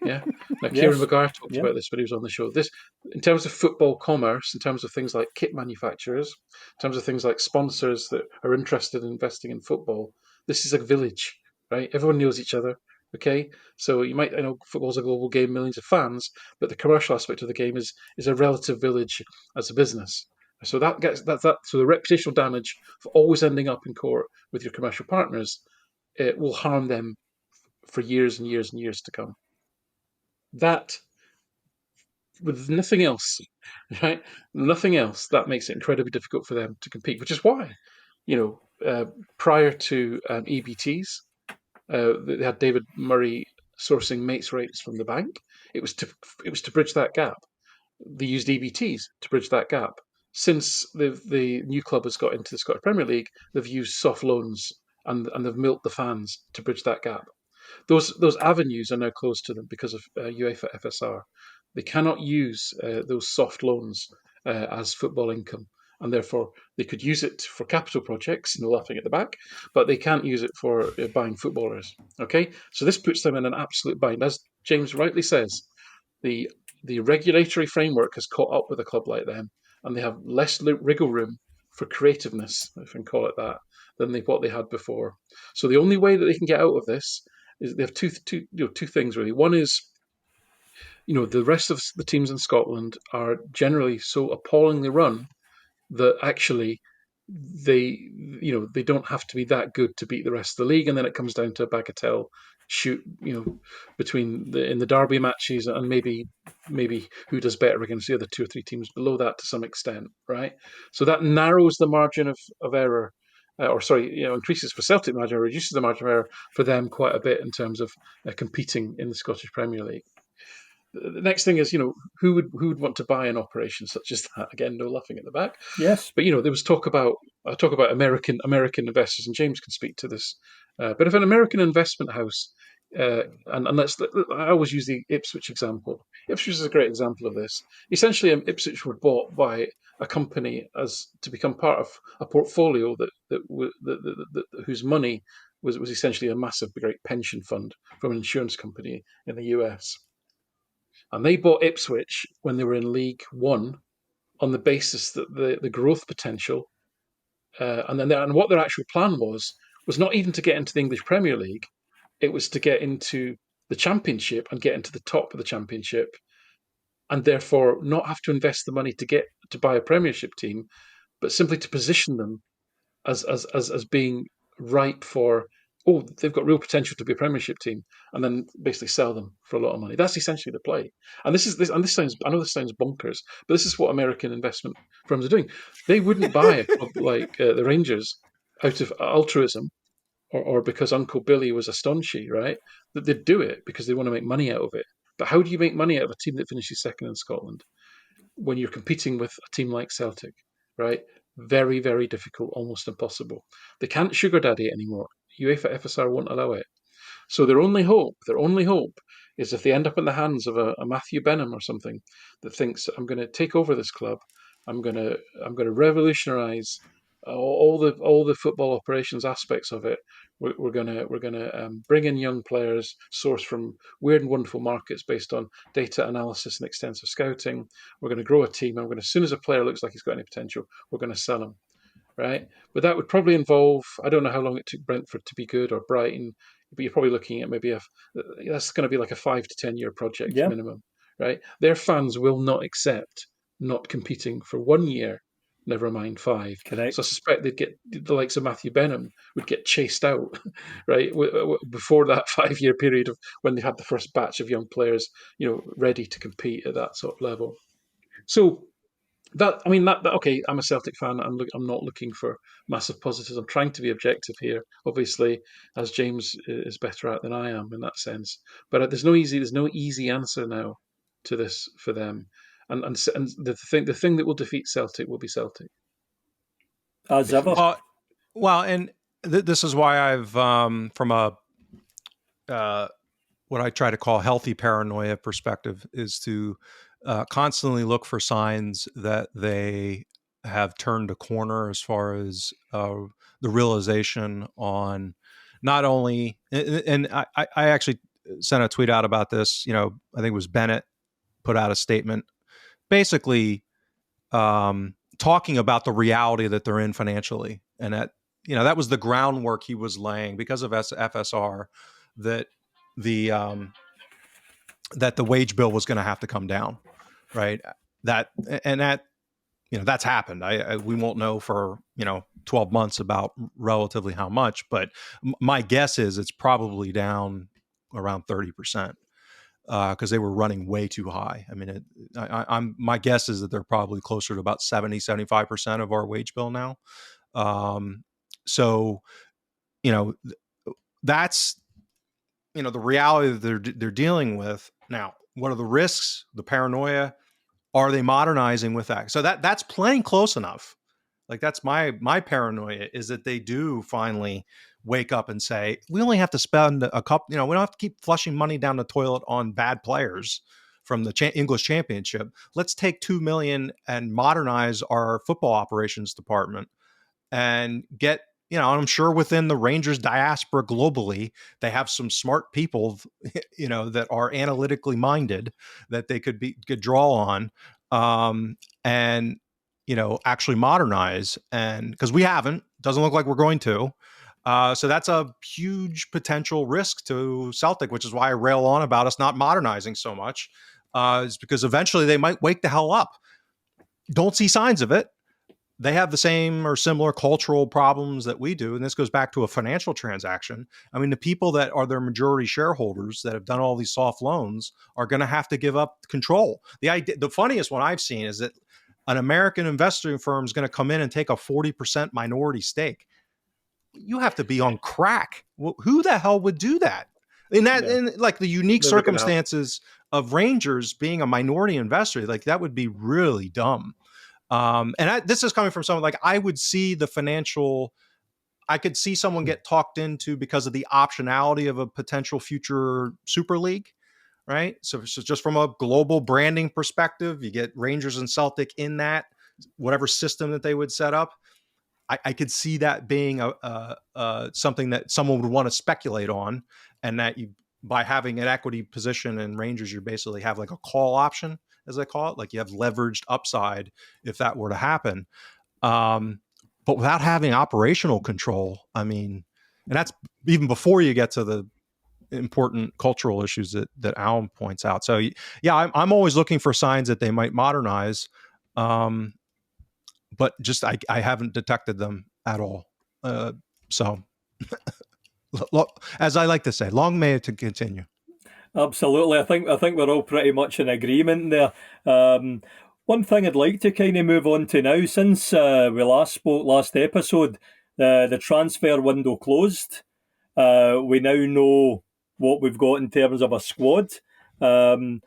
Yeah. Now, Kieran McGuire talked about this when he was on the show. This, in terms of football commerce, in terms of things like kit manufacturers, in terms of things like sponsors that are interested in investing in football, this is a village, right? Everyone knows each other. Okay, so I know football's a global game, millions of fans, but the commercial aspect of the game is a relative village as a business. So so the reputational damage for always ending up in court with your commercial partners, it will harm them for years and years and years to come. That, with nothing else, right? Nothing else, that makes it incredibly difficult for them to compete, which is why, prior to EBTs, they had David Murray sourcing mates rates from the bank. It was to bridge that gap. They used EBTs to bridge that gap. Since the new club has got into the Scottish Premier League, they've used soft loans and they've milked the fans to bridge that gap. Those avenues are now closed to them because of UEFA FSR. They cannot use those soft loans as football income, and therefore they could use it for capital projects, no laughing at the back, but they can't use it for buying footballers. Okay, so this puts them in an absolute bind. As James rightly says, the regulatory framework has caught up with a club like them, and they have less wriggle room for creativeness, if I can call it that, than what they had before. So the only way that they can get out of this is they have two things really. One is, the rest of the teams in Scotland are generally so appallingly run that actually they don't have to be that good to beat the rest of the league, and then it comes down to a bagatelle shoot, between in the derby matches, and maybe who does better against the other two or three teams below that to some extent, right? So that narrows the margin of error increases for Celtic margin error, reduces the margin of error for them quite a bit in terms of competing in the Scottish Premier League. The next thing is, who would want to buy an operation such as that? Again, no laughing at the back. Yes. But there was talk about American investors, and James can speak to this. But if an American investment house, and I always use the Ipswich example. Ipswich is a great example of this. Essentially, Ipswich were bought by a company as to become part of a portfolio whose money was essentially a massive, great pension fund from an insurance company in the US. And they bought Ipswich when they were in League One on the basis that the growth potential, and what their actual plan was not even to get into the English Premier League. It was to get into the Championship and get into the top of the Championship, and therefore not have to invest the money to buy a Premiership team, but simply to position them as being ripe for, they've got real potential to be a Premiership team, and then basically sell them for a lot of money. That's essentially the play. And this sounds, I know this sounds bonkers, but this is what American investment firms are doing. They wouldn't buy a club like the Rangers out of altruism or because Uncle Billy was a staunchy, right? That they'd do it because they want to make money out of it. But how do you make money out of a team that finishes second in Scotland when you're competing with a team like Celtic, right? Very, very difficult, almost impossible. They can't sugar daddy it anymore. UEFA FSR won't allow it. So their only hope is if they end up in the hands of a Matthew Benham or something that thinks, I'm going to take over this club, I'm going to revolutionise all the football operations aspects of it. We're gonna bring in young players sourced from weird and wonderful markets based on data analysis and extensive scouting. We're going to grow a team, and as soon as a player looks like he's got any potential, we're going to sell him, right? But that would probably involve, I don't know how long it took Brentford to be good or Brighton, but you're probably looking at maybe that's going to be like a 5 to 10 year project minimum, right? Their fans will not accept not competing for 1 year, never mind 5. Correct. So I suspect they'd get the likes of Matthew Benham would get chased out, right, before that 5 year period of when they had the first batch of young players, ready to compete at that sort of level. So okay, I'm a Celtic fan. I'm not looking for massive positives. I'm trying to be objective here, obviously, as James is better at than I am in that sense. But there's no easy answer now to this for them. And the thing that will defeat Celtic will be Celtic. As ever. Well, and this is why I've from a what I try to call healthy paranoia perspective is to constantly look for signs that they have turned a corner as far as the realization on not only, and I actually sent a tweet out about this. I think it was Bennett put out a statement basically talking about the reality that they're in financially, and that was the groundwork he was laying because of FSR that the wage bill was going to have to come down, right? That's happened. We won't know for 12 months about relatively how much, but my guess is it's probably down around 30%. Because they were running way too high. I mean, my guess is that they're probably closer to about 70-75% of our wage bill now. So, that's the reality that they're dealing with now. What are the risks? The paranoia? Are they modernizing with that? So that's playing close enough. Like that's my paranoia is that they do finally wake up and say, we only have to spend a couple, we don't have to keep flushing money down the toilet on bad players from the English Championship. Let's take $2 million and modernize our football operations department and get, I'm sure within the Rangers diaspora globally, they have some smart people, that are analytically minded that they could draw on, and actually modernize. And because we haven't, doesn't look like we're going to. So that's a huge potential risk to Celtic, which is why I rail on about us not modernizing so much, is because eventually they might wake the hell up. Don't see signs of it. They have the same or similar cultural problems that we do. And this goes back to a financial transaction. I mean, the people that are their majority shareholders that have done all these soft loans are going to have to give up control. The funniest one I've seen is that an American investing firm is going to come in and take a 40% minority stake. you have to be on crack. Who the hell would do that? In like the unique circumstances of Rangers being a minority investor, like that would be really dumb. This is coming from someone like I would see the financial. I could see someone get talked into because of the optionality of a potential future Super League, right? So just from a global branding perspective, you get Rangers and Celtic in that whatever system that they would set up. I could see that being something that someone would want to speculate on, and that you, by having an equity position in Rangers, you basically have like a call option, as I call it, like you have leveraged upside if that were to happen. But without having operational control, I mean, and that's even before you get to the important cultural issues that Alan points out. So yeah, I'm always looking for signs that they might modernize. But just I haven't detected them at all. So, as I like to say, long may it to continue. Absolutely, I think we're all pretty much in agreement there. One thing I'd like to kind of move on to now, since we last spoke last episode, the transfer window closed. We now know what we've got in terms of a squad, and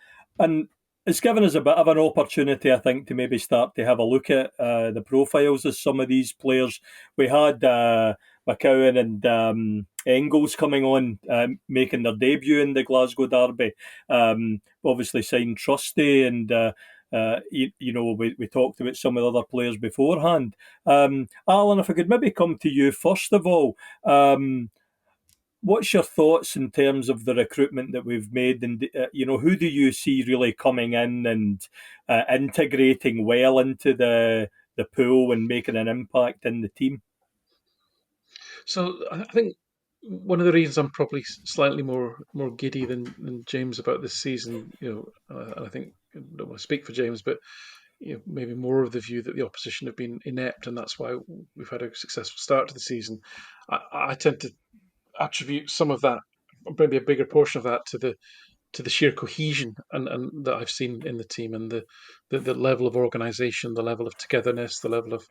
it's given us a bit of an opportunity, I think, to maybe start to have a look at the profiles of some of these players. We had McCowan and Engels coming on, making their debut in the Glasgow Derby. Obviously signed Trusty, and we talked about some of the other players beforehand. Alan, if I could maybe come to you first of all. What's your thoughts in terms of the recruitment that we've made, and who do you see really coming in and integrating well into the pool and making an impact in the team? So I think one of the reasons I'm probably slightly more giddy than James about this season, and I think I don't want to speak for James, but maybe more of the view that the opposition have been inept, and that's why we've had a successful start to the season. I tend to attribute some of that, maybe a bigger portion of that, to the sheer cohesion and that I've seen in the team, and the level of organisation, the level of togetherness, the level of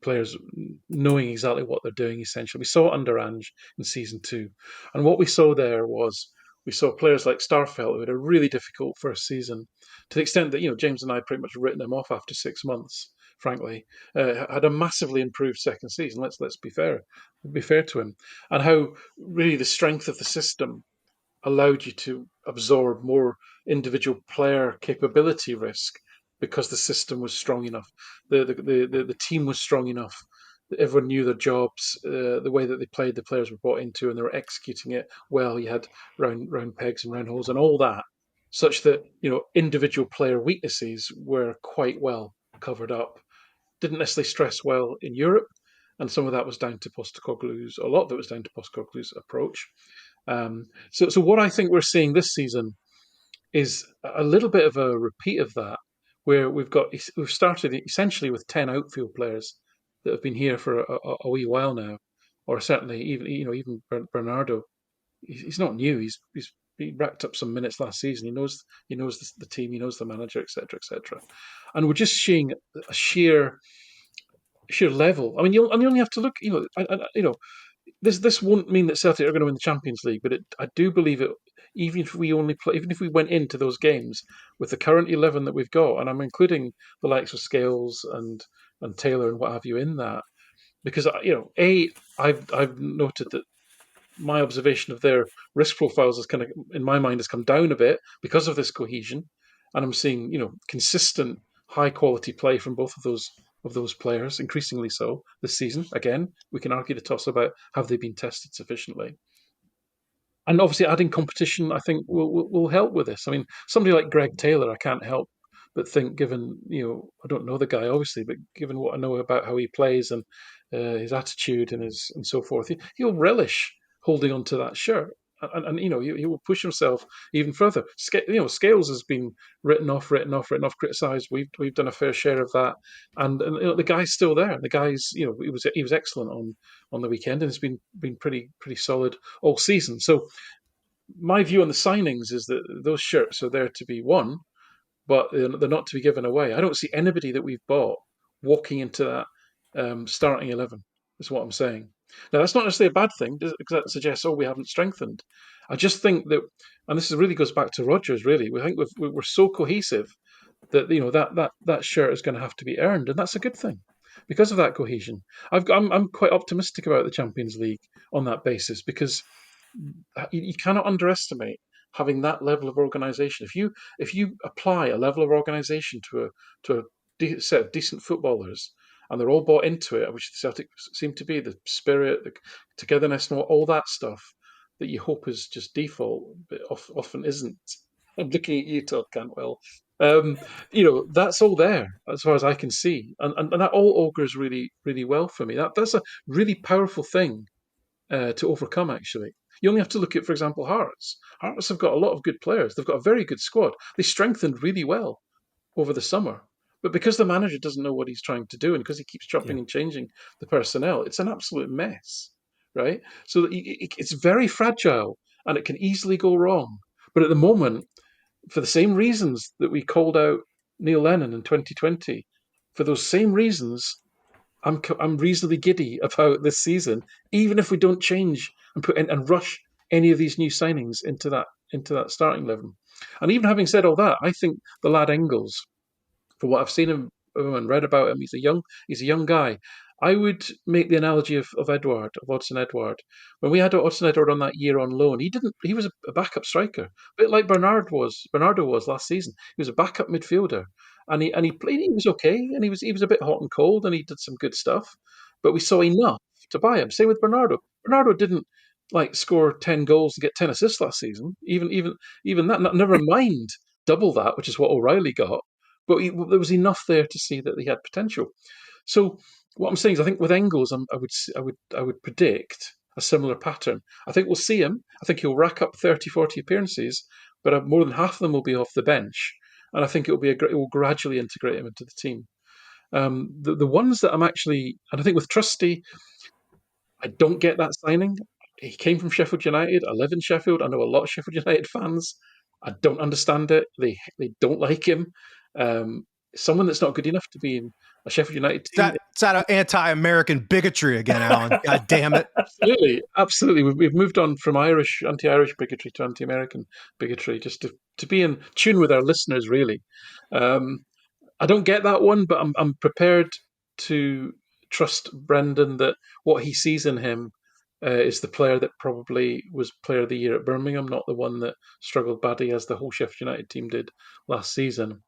players knowing exactly what they're doing. Essentially, we saw it under Ange in season 2, and what we saw there was we saw players like Starfelt who had a really difficult first season, to the extent that James and I pretty much written him off after 6 months. Frankly, had a massively improved second season. Let's be fair to him, and how really the strength of the system allowed you to absorb more individual player capability risk because the system was strong enough. The team was strong enough. Everyone knew their jobs. The way that they played, the players were bought into, and they were executing it well. You had round pegs and round holes and all that, such that individual player weaknesses were quite well covered up. Didn't necessarily stress well in Europe, and some of that was down to Postecoglou's. A lot of it was down to Postecoglou's approach. So what I think we're seeing this season is a little bit of a repeat of that, where we've started essentially with 10 outfield players that have been here for a wee while now, or certainly even Bernardo. He's not new. He racked up some minutes last season. He knows the team. He knows the manager, etc., etc. And we're just seeing a sheer level. I mean, you only have to look. This won't mean that Celtic are going to win the Champions League, but I do believe it. Even if we went into those games with the current 11 that we've got, and I'm including the likes of Scales and Taylor and what have you in that, because I've noted that my observation of their risk profiles has kind of, in my mind, has come down a bit because of this cohesion, and I'm seeing consistent high quality play from both of those players, increasingly so this season. Again, we can argue the toss about have they been tested sufficiently, and obviously adding competition, I think will help with this. I mean, somebody like Greg Taylor, I can't help but think, given I don't know the guy obviously, but given what I know about how he plays and his attitude and so forth, he'll relish holding on to that shirt. And he will push himself even further. Scales has been written off, criticised. We've done a fair share of that, and the guy's still there. The guy's he was excellent on the weekend, and has been pretty solid all season. So my view on the signings is that those shirts are there to be won, but they're not to be given away. I don't see anybody that we've bought walking into that starting 11. Is what I'm saying. Now, that's not necessarily a bad thing, because that suggests, oh, we haven't strengthened. I just think that, and this really goes back to Rodgers, really. We think we're so cohesive that that shirt is going to have to be earned, and that's a good thing because of that cohesion. I'm quite optimistic about the Champions League on that basis, because you cannot underestimate having that level of organisation. If you apply a level of organisation to a set of decent footballers, and they're all bought into it, which the Celtic seem to be, the spirit, the togetherness, and all that stuff that you hope is just default, but often isn't. I'm looking at you, Todd Cantwell. Um, that's all there as far as I can see, and that all augurs really, really well for me. That's a really powerful thing to overcome, actually. You only have to look at, for example, Hearts. Hearts have got a lot of good players. They've got a very good squad. They strengthened really well over the summer. But because the manager doesn't know what he's trying to do, and because he keeps chopping and changing the personnel, it's an absolute mess, right? So it's very fragile, and it can easily go wrong. But at the moment, for the same reasons that we called out Neil Lennon in 2020, for those same reasons, I'm reasonably giddy about this season, even if we don't change and put in and rush any of these new signings into that starting 11. And even having said all that, I think the lad Engels, for what I've seen him and read about him, he's a young guy. I would make the analogy of Edward, of Odsonne Edward. When we had Odsonne Edward on that year on loan, he was a backup striker, a bit like Bernardo was last season. He was a backup midfielder, and he played. He was okay, and he was a bit hot and cold, and he did some good stuff. But we saw enough to buy him. Same with Bernardo. Bernardo didn't like score 10 goals and get 10 assists last season. Even that. Never mind double that, which is what O'Reilly got. But there was enough there to see that he had potential. So what I'm saying is, I think with Engels, I would predict a similar pattern. I think we'll see him. I think he'll rack up 30, 40 appearances, but more than half of them will be off the bench, and I think it will gradually integrate him into the team. The ones that I'm actually, and I think with Trusty, I don't get that signing. He came from Sheffield United. I live in Sheffield. I know a lot of Sheffield United fans. I don't understand it. They don't like him. Um, Someone that's not good enough to be in a Sheffield United team. It's that anti-American bigotry again, Alan. God damn it. Absolutely, absolutely. We've moved on from anti-Irish bigotry to anti-American bigotry, just to be in tune with our listeners, really. Um, I don't get that one, but I'm prepared to trust Brendan that what he sees in him is the player that probably was Player of the Year at Birmingham, not the one that struggled badly as the whole Sheffield United team did last season.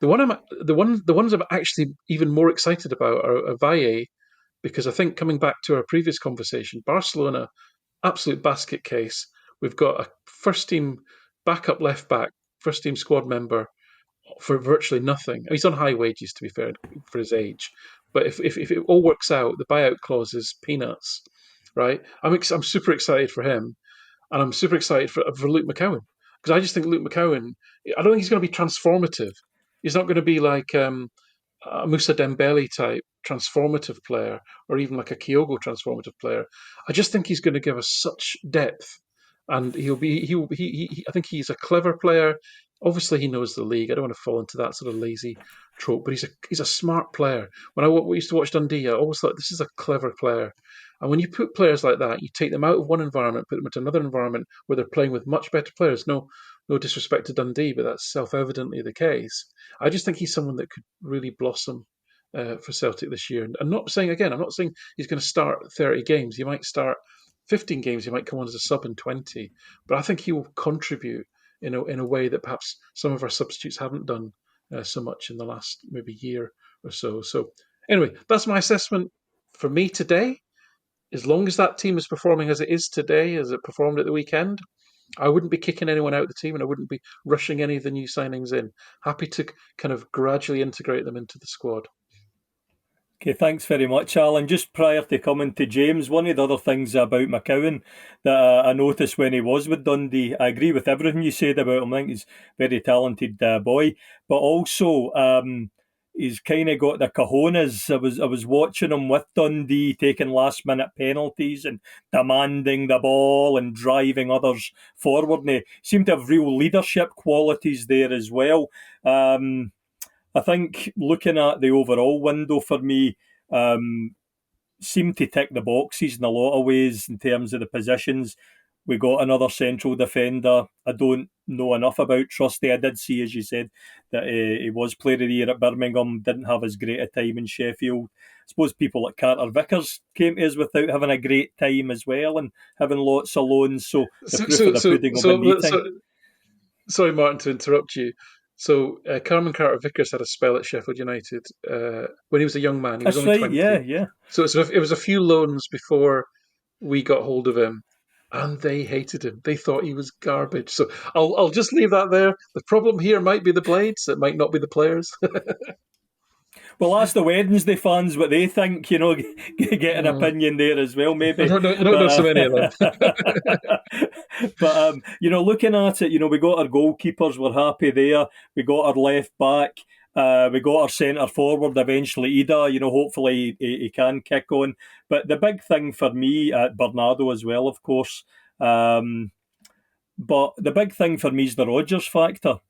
The ones I'm actually even more excited about are Valle, because I think, coming back to our previous conversation, Barcelona, absolute basket case. We've got a first team backup left back, first team squad member for virtually nothing. He's on high wages, to be fair, for his age. But if it all works out, the buyout clause is peanuts, right? I'm super excited for him, and I'm super excited for Luke McCowan, because I just think Luke McCowan. I don't think he's going to be transformative. He's not going to be like a Musa Dembele type transformative player, or even like a Kyogo transformative player. I just think he's going to give us such depth, and I think he's a clever player. Obviously, he knows the league. I don't want to fall into that sort of lazy trope, but he's a smart player. When I used to watch Dundee, I always thought, this is a clever player. And when you put players like that, you take them out of one environment, put them into another environment where they're playing with much better players. No disrespect to Dundee, but that's self-evidently the case. I just think he's someone that could really blossom for Celtic this year. And I'm not saying he's going to start 30 games. He might start 15 games. He might come on as a sub in 20. But I think he will contribute in a way that perhaps some of our substitutes haven't done so much in the last maybe year or so. So anyway, that's my assessment for me today. As long as that team is performing as it is today, as it performed at the weekend, I wouldn't be kicking anyone out of the team, and I wouldn't be rushing any of the new signings in. Happy to kind of gradually integrate them into the squad. Okay, thanks very much, Alan. Just prior to coming to James, one of the other things about McCowan that I noticed when he was with Dundee, I agree with everything you said about him. I think he's a very talented boy, but also he's kind of got the cojones. I was watching him with Dundee taking last minute penalties and demanding the ball and driving others forward. And he seemed to have real leadership qualities there as well. I think, looking at the overall window for me, seem to tick the boxes in a lot of ways in terms of the positions. We got another central defender. I don't know enough about Trusty. I did see, as you said, that he was player of the year at Birmingham, didn't have as great a time in Sheffield. I suppose people like Carter Vickers came to us without having a great time as well and having lots of loans. So the So, proof of so, the so, pudding will be in the so, eating. so sorry, Martin, to interrupt you. So, Carmen Carter Vickers had a spell at Sheffield United when he was a young man. He was That's only right, 20. yeah. So, it was a few loans before we got hold of him, and they hated him. They thought he was garbage. So, I'll just leave that there. The problem here might be the blades, it might not be the players. Well, ask the Wednesday fans what they think, get an Mm. opinion there as well, I maybe. don't know so But, many of them. but looking at it, we got our goalkeepers, we're happy there. We got our left back. We got our centre forward eventually, Ida. Hopefully he can kick on. But the big thing for me at Bernardo as well, of course. But the big thing for me is the Rodgers factor.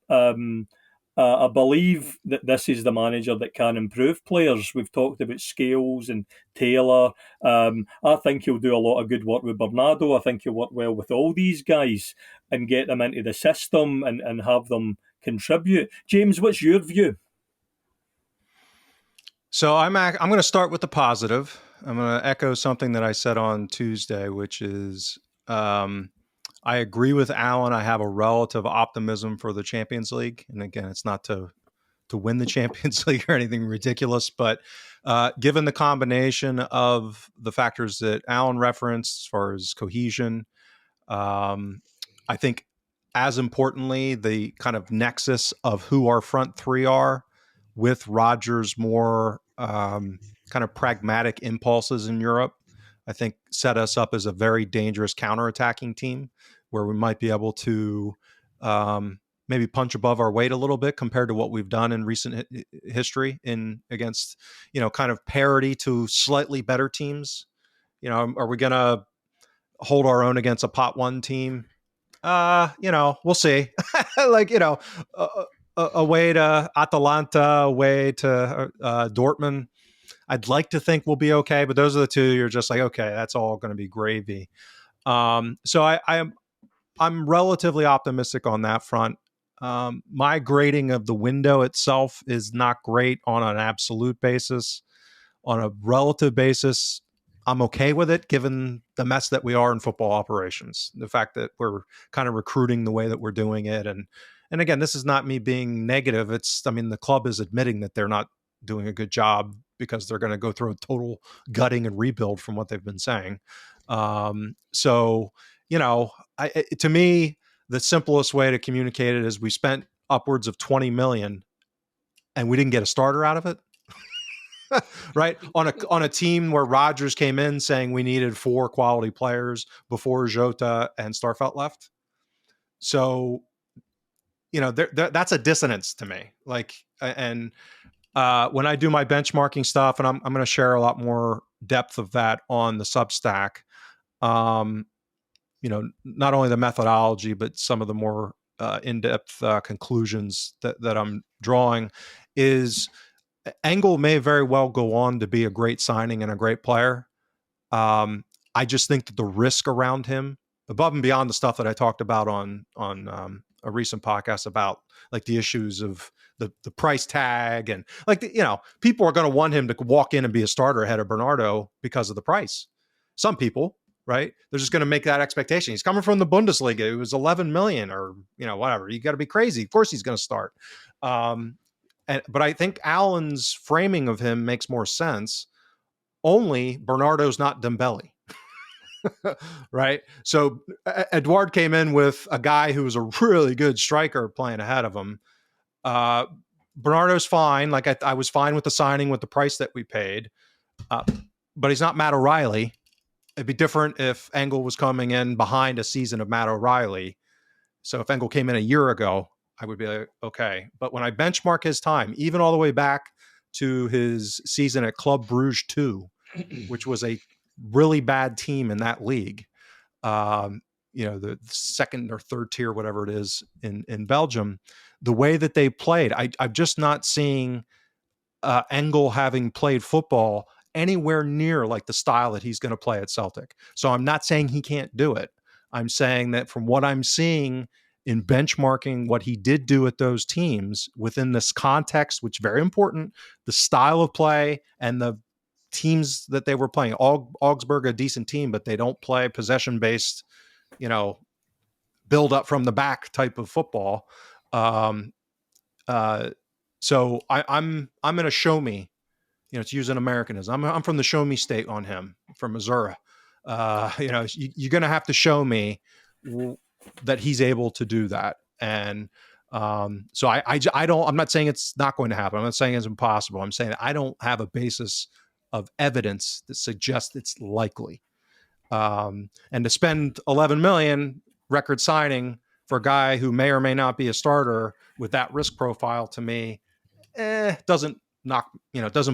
I believe that this is the manager that can improve players. We've talked about Scales and Taylor. I think he'll do a lot of good work with Bernardo. I think he'll work well with all these guys and get them into the system and have them contribute. James, what's your view? So I'm going to start with the positive. I'm going to echo something that I said on Tuesday, which is I agree with Alan. I have a relative optimism for the Champions League. And again, it's not to win the Champions League or anything ridiculous, but given the combination of the factors that Alan referenced as far as cohesion, I think as importantly, the kind of nexus of who our front three are with Rodgers' more kind of pragmatic impulses in Europe, I think set us up as a very dangerous counterattacking team where we might be able to maybe punch above our weight a little bit compared to what we've done in recent history against, kind of parity to slightly better teams. Are we going to hold our own against a pot one team? We'll see. like, away to Atalanta, away to Dortmund. I'd like to think we'll be okay, but those are the two you're just like, okay, that's all going to be gravy. So I'm relatively optimistic on that front. My grading of the window itself is not great on an absolute basis. On a relative basis, I'm okay with it given the mess that we are in football operations. The fact that we're kind of recruiting the way that we're doing it. And again, this is not me being negative. The club is admitting that they're not doing a good job because they're going to go through a total gutting and rebuild from what they've been saying. To me, the simplest way to communicate it is we spent upwards of 20 million and we didn't get a starter out of it. Right? On a team where Rodgers came in saying we needed 4 quality players before Jota and Starfelt left. So, that's a dissonance to me. And when I do my benchmarking stuff, and I'm going to share a lot more depth of that on the Substack, not only the methodology, but some of the more in-depth conclusions that I'm drawing is Engel may very well go on to be a great signing and a great player. I just think that the risk around him, above and beyond the stuff that I talked about on a recent podcast about like the issues of the price tag and people are going to want him to walk in and be a starter ahead of Bernardo because of the price. Some people, right? They're just going to make that expectation. He's coming from the Bundesliga. It was 11 million or, whatever. You got to be crazy. Of course he's going to start. But I think Allen's framing of him makes more sense. Only Bernardo's not Dembele. Right? So Edouard came in with a guy who was a really good striker playing ahead of him. Bernardo's fine. Like I was fine with the signing with the price that we paid. But he's not Matt O'Reilly. It'd be different if Engel was coming in behind a season of Matt O'Reilly. So if Engel came in a year ago, I would be like, okay. But when I benchmark his time, even all the way back to his season at Club Brugge 2, which was a really bad team in that league, the second or third tier, whatever it is in Belgium, the way that they played, I'm just not seeing Engel having played football anywhere near like the style that he's going to play at Celtic. So I'm not saying he can't do it. I'm saying that from what I'm seeing in benchmarking what he did do at those teams within this context, which is very important, the style of play and the teams that they were playing. Augsburg, a decent team, but they don't play possession-based, build up from the back type of football. So I'm going to show me, to use an Americanism. I'm from the show me state on him, from Missouri. You're going to have to show me that he's able to do that. And so I'm not saying it's not going to happen. I'm not saying it's impossible. I'm saying I don't have a basis of evidence that suggests it's likely. And to spend 11 million record signing for a guy who may or may not be a starter with that risk profile, to me, doesn't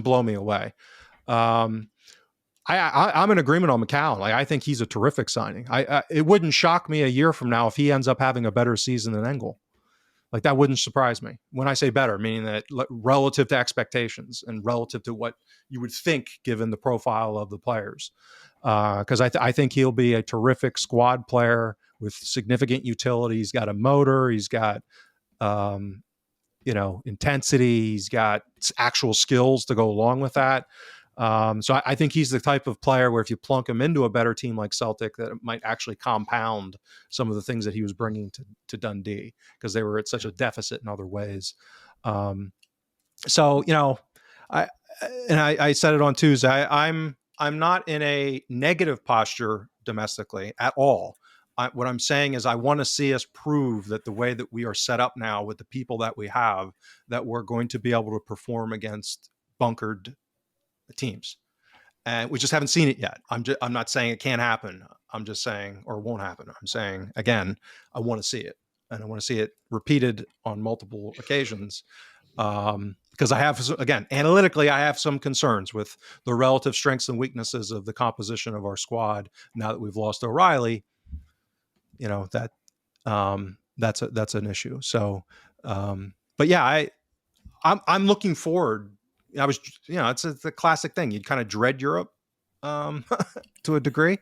blow me away. I'm in agreement on McCallum. Like, I think he's a terrific signing. It wouldn't shock me a year from now if he ends up having a better season than Engel. Like, that wouldn't surprise me. When I say better, meaning that relative to expectations and relative to what you would think given the profile of the players. Because I think he'll be a terrific squad player with significant utility. He's got a motor. He's got intensity. He's got actual skills to go along with that. So I think he's the type of player where if you plunk him into a better team like Celtic, that it might actually compound some of the things that he was bringing to Dundee, because they were at such a deficit in other ways. I said it on Tuesday. I'm not in a negative posture domestically at all. What I'm saying is I want to see us prove that the way that we are set up now with the people that we have, that we're going to be able to perform against bunkered teams. And we just haven't seen it yet. I'm not saying it can't happen. I'm just saying, or won't happen. I'm saying, again, I want to see it. And I want to see it repeated on multiple occasions. Because I have, again, analytically, I have some concerns with the relative strengths and weaknesses of the composition of our squad now that we've lost O'Reilly. That's an issue. So, but yeah, I'm looking forward. I was, it's a classic thing. You'd kind of dread Europe to a degree,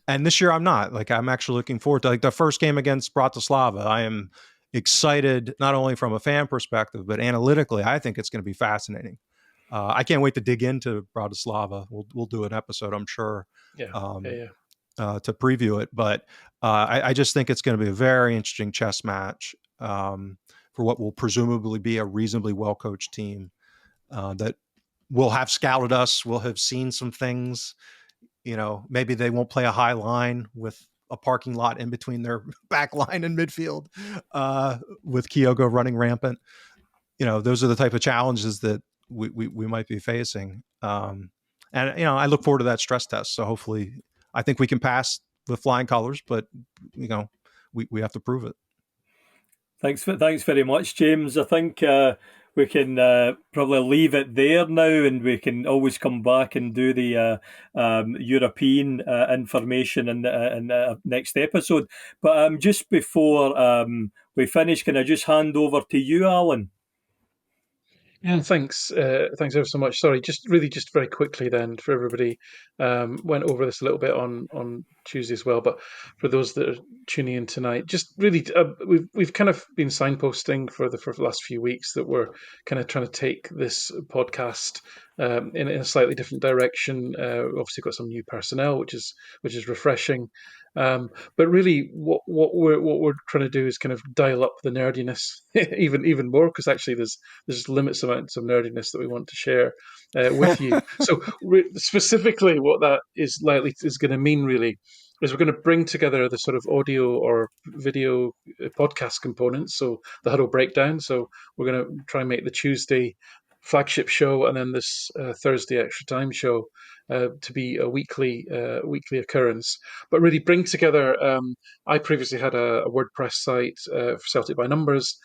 and this year I'm not. Like, I'm actually looking forward to, like, the first game against Bratislava. I am excited, not only from a fan perspective, but analytically. I think it's going to be fascinating. I can't wait to dig into Bratislava. We'll do an episode, I'm sure. To preview it, but I just think it's going to be a very interesting chess match for what will presumably be a reasonably well-coached team that will have scouted us, will have seen some things. Maybe they won't play a high line with a parking lot in between their back line and midfield with Kyogo running rampant. Those are the type of challenges that we might be facing. And I look forward to that stress test. So hopefully, I think we can pass with flying colors, but we have to prove it. Thanks very much, James. I think we can probably leave it there now, and we can always come back and do the European information in the next episode. But just before we finish, can I just hand over to you, Alan? Yeah, thanks. Thanks ever so much. Sorry, just very quickly then, for everybody, went over this a little bit on Tuesday as well. But for those that are tuning in tonight, just really, we've kind of been signposting for the last few weeks that we're kind of trying to take this podcast in a slightly different direction. Obviously, got some new personnel, which is refreshing. But really, what we're trying to do is kind of dial up the nerdiness even more, because actually there's limits amounts of nerdiness that we want to share with you. So specifically, what that is going to mean really is we're going to bring together the sort of audio or video podcast components. So the Huddle Breakdown. So we're going to try and make the Tuesday flagship show and then this Thursday extra time show to be a weekly occurrence, but really bring together. I previously had a WordPress site for Celtic by Numbers.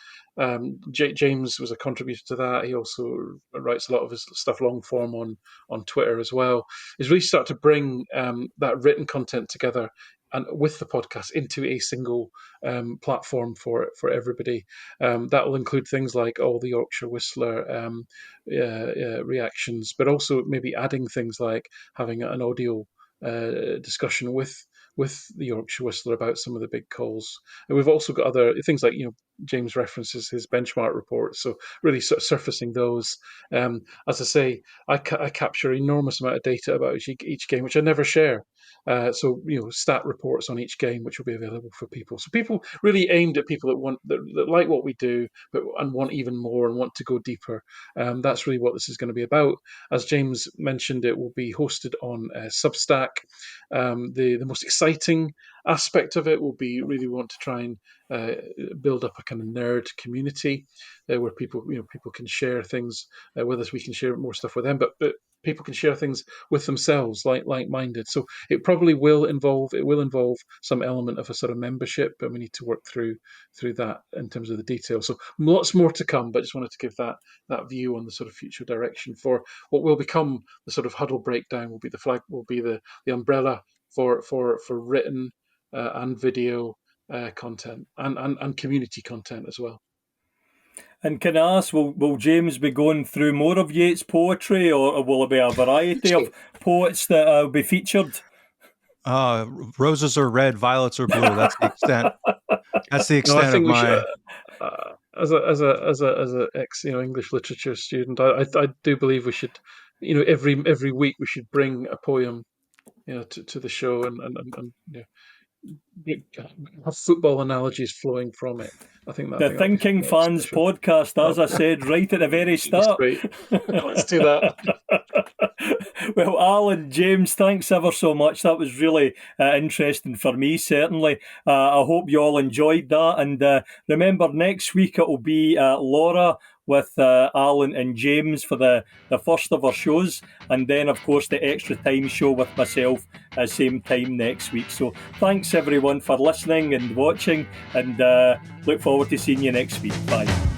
James was a contributor to that. He also writes a lot of his stuff long form on Twitter as well. Is really start to bring that written content together and with the podcast into a single platform for everybody. That will include things like all the Yorkshire Whistler reactions, but also maybe adding things like having an audio discussion with the Yorkshire Whistler about some of the big calls. And we've also got other things like, James references his benchmark reports, so really sort of surfacing those. As I say, I capture an enormous amount of data about each game, which I never share. So stat reports on each game, which will be available for people. So people really aimed at people that like what we do, and want even more and want to go deeper. That's really what this is going to be about. As James mentioned, it will be hosted on Substack. The most exciting aspect of it will be really want to try and build up a kind of nerd community where people can share things with us. We can share more stuff with them, but people can share things with themselves, like-minded. So it probably will involve some element of a sort of membership, but we need to work through that in terms of the details. So lots more to come, but just wanted to give that view on the sort of future direction for what will become the sort of huddle breakdown. Will be the flag, will be the umbrella for written and video content and community content as well. And can I ask, will James be going through more of Yeats' poetry, or will there be a variety of poets that will be featured? Roses are red, violets are blue. That's the extent. That's the extent of my. As a ex English literature student, I do believe we should, every week we should bring a poem, to the show and have football analogies flowing from it. I think the Thinking Fans podcast, as I said right at the very start. Let's do that. Well, Alan, James, thanks ever so much. That was really interesting for me, certainly. I hope you all enjoyed that. And remember, next week it will be Laura with Alan and James for the first of our shows. And then, of course, the Extra Time show with myself same time next week. So thanks, everyone, for listening and watching. And look forward to seeing you next week. Bye.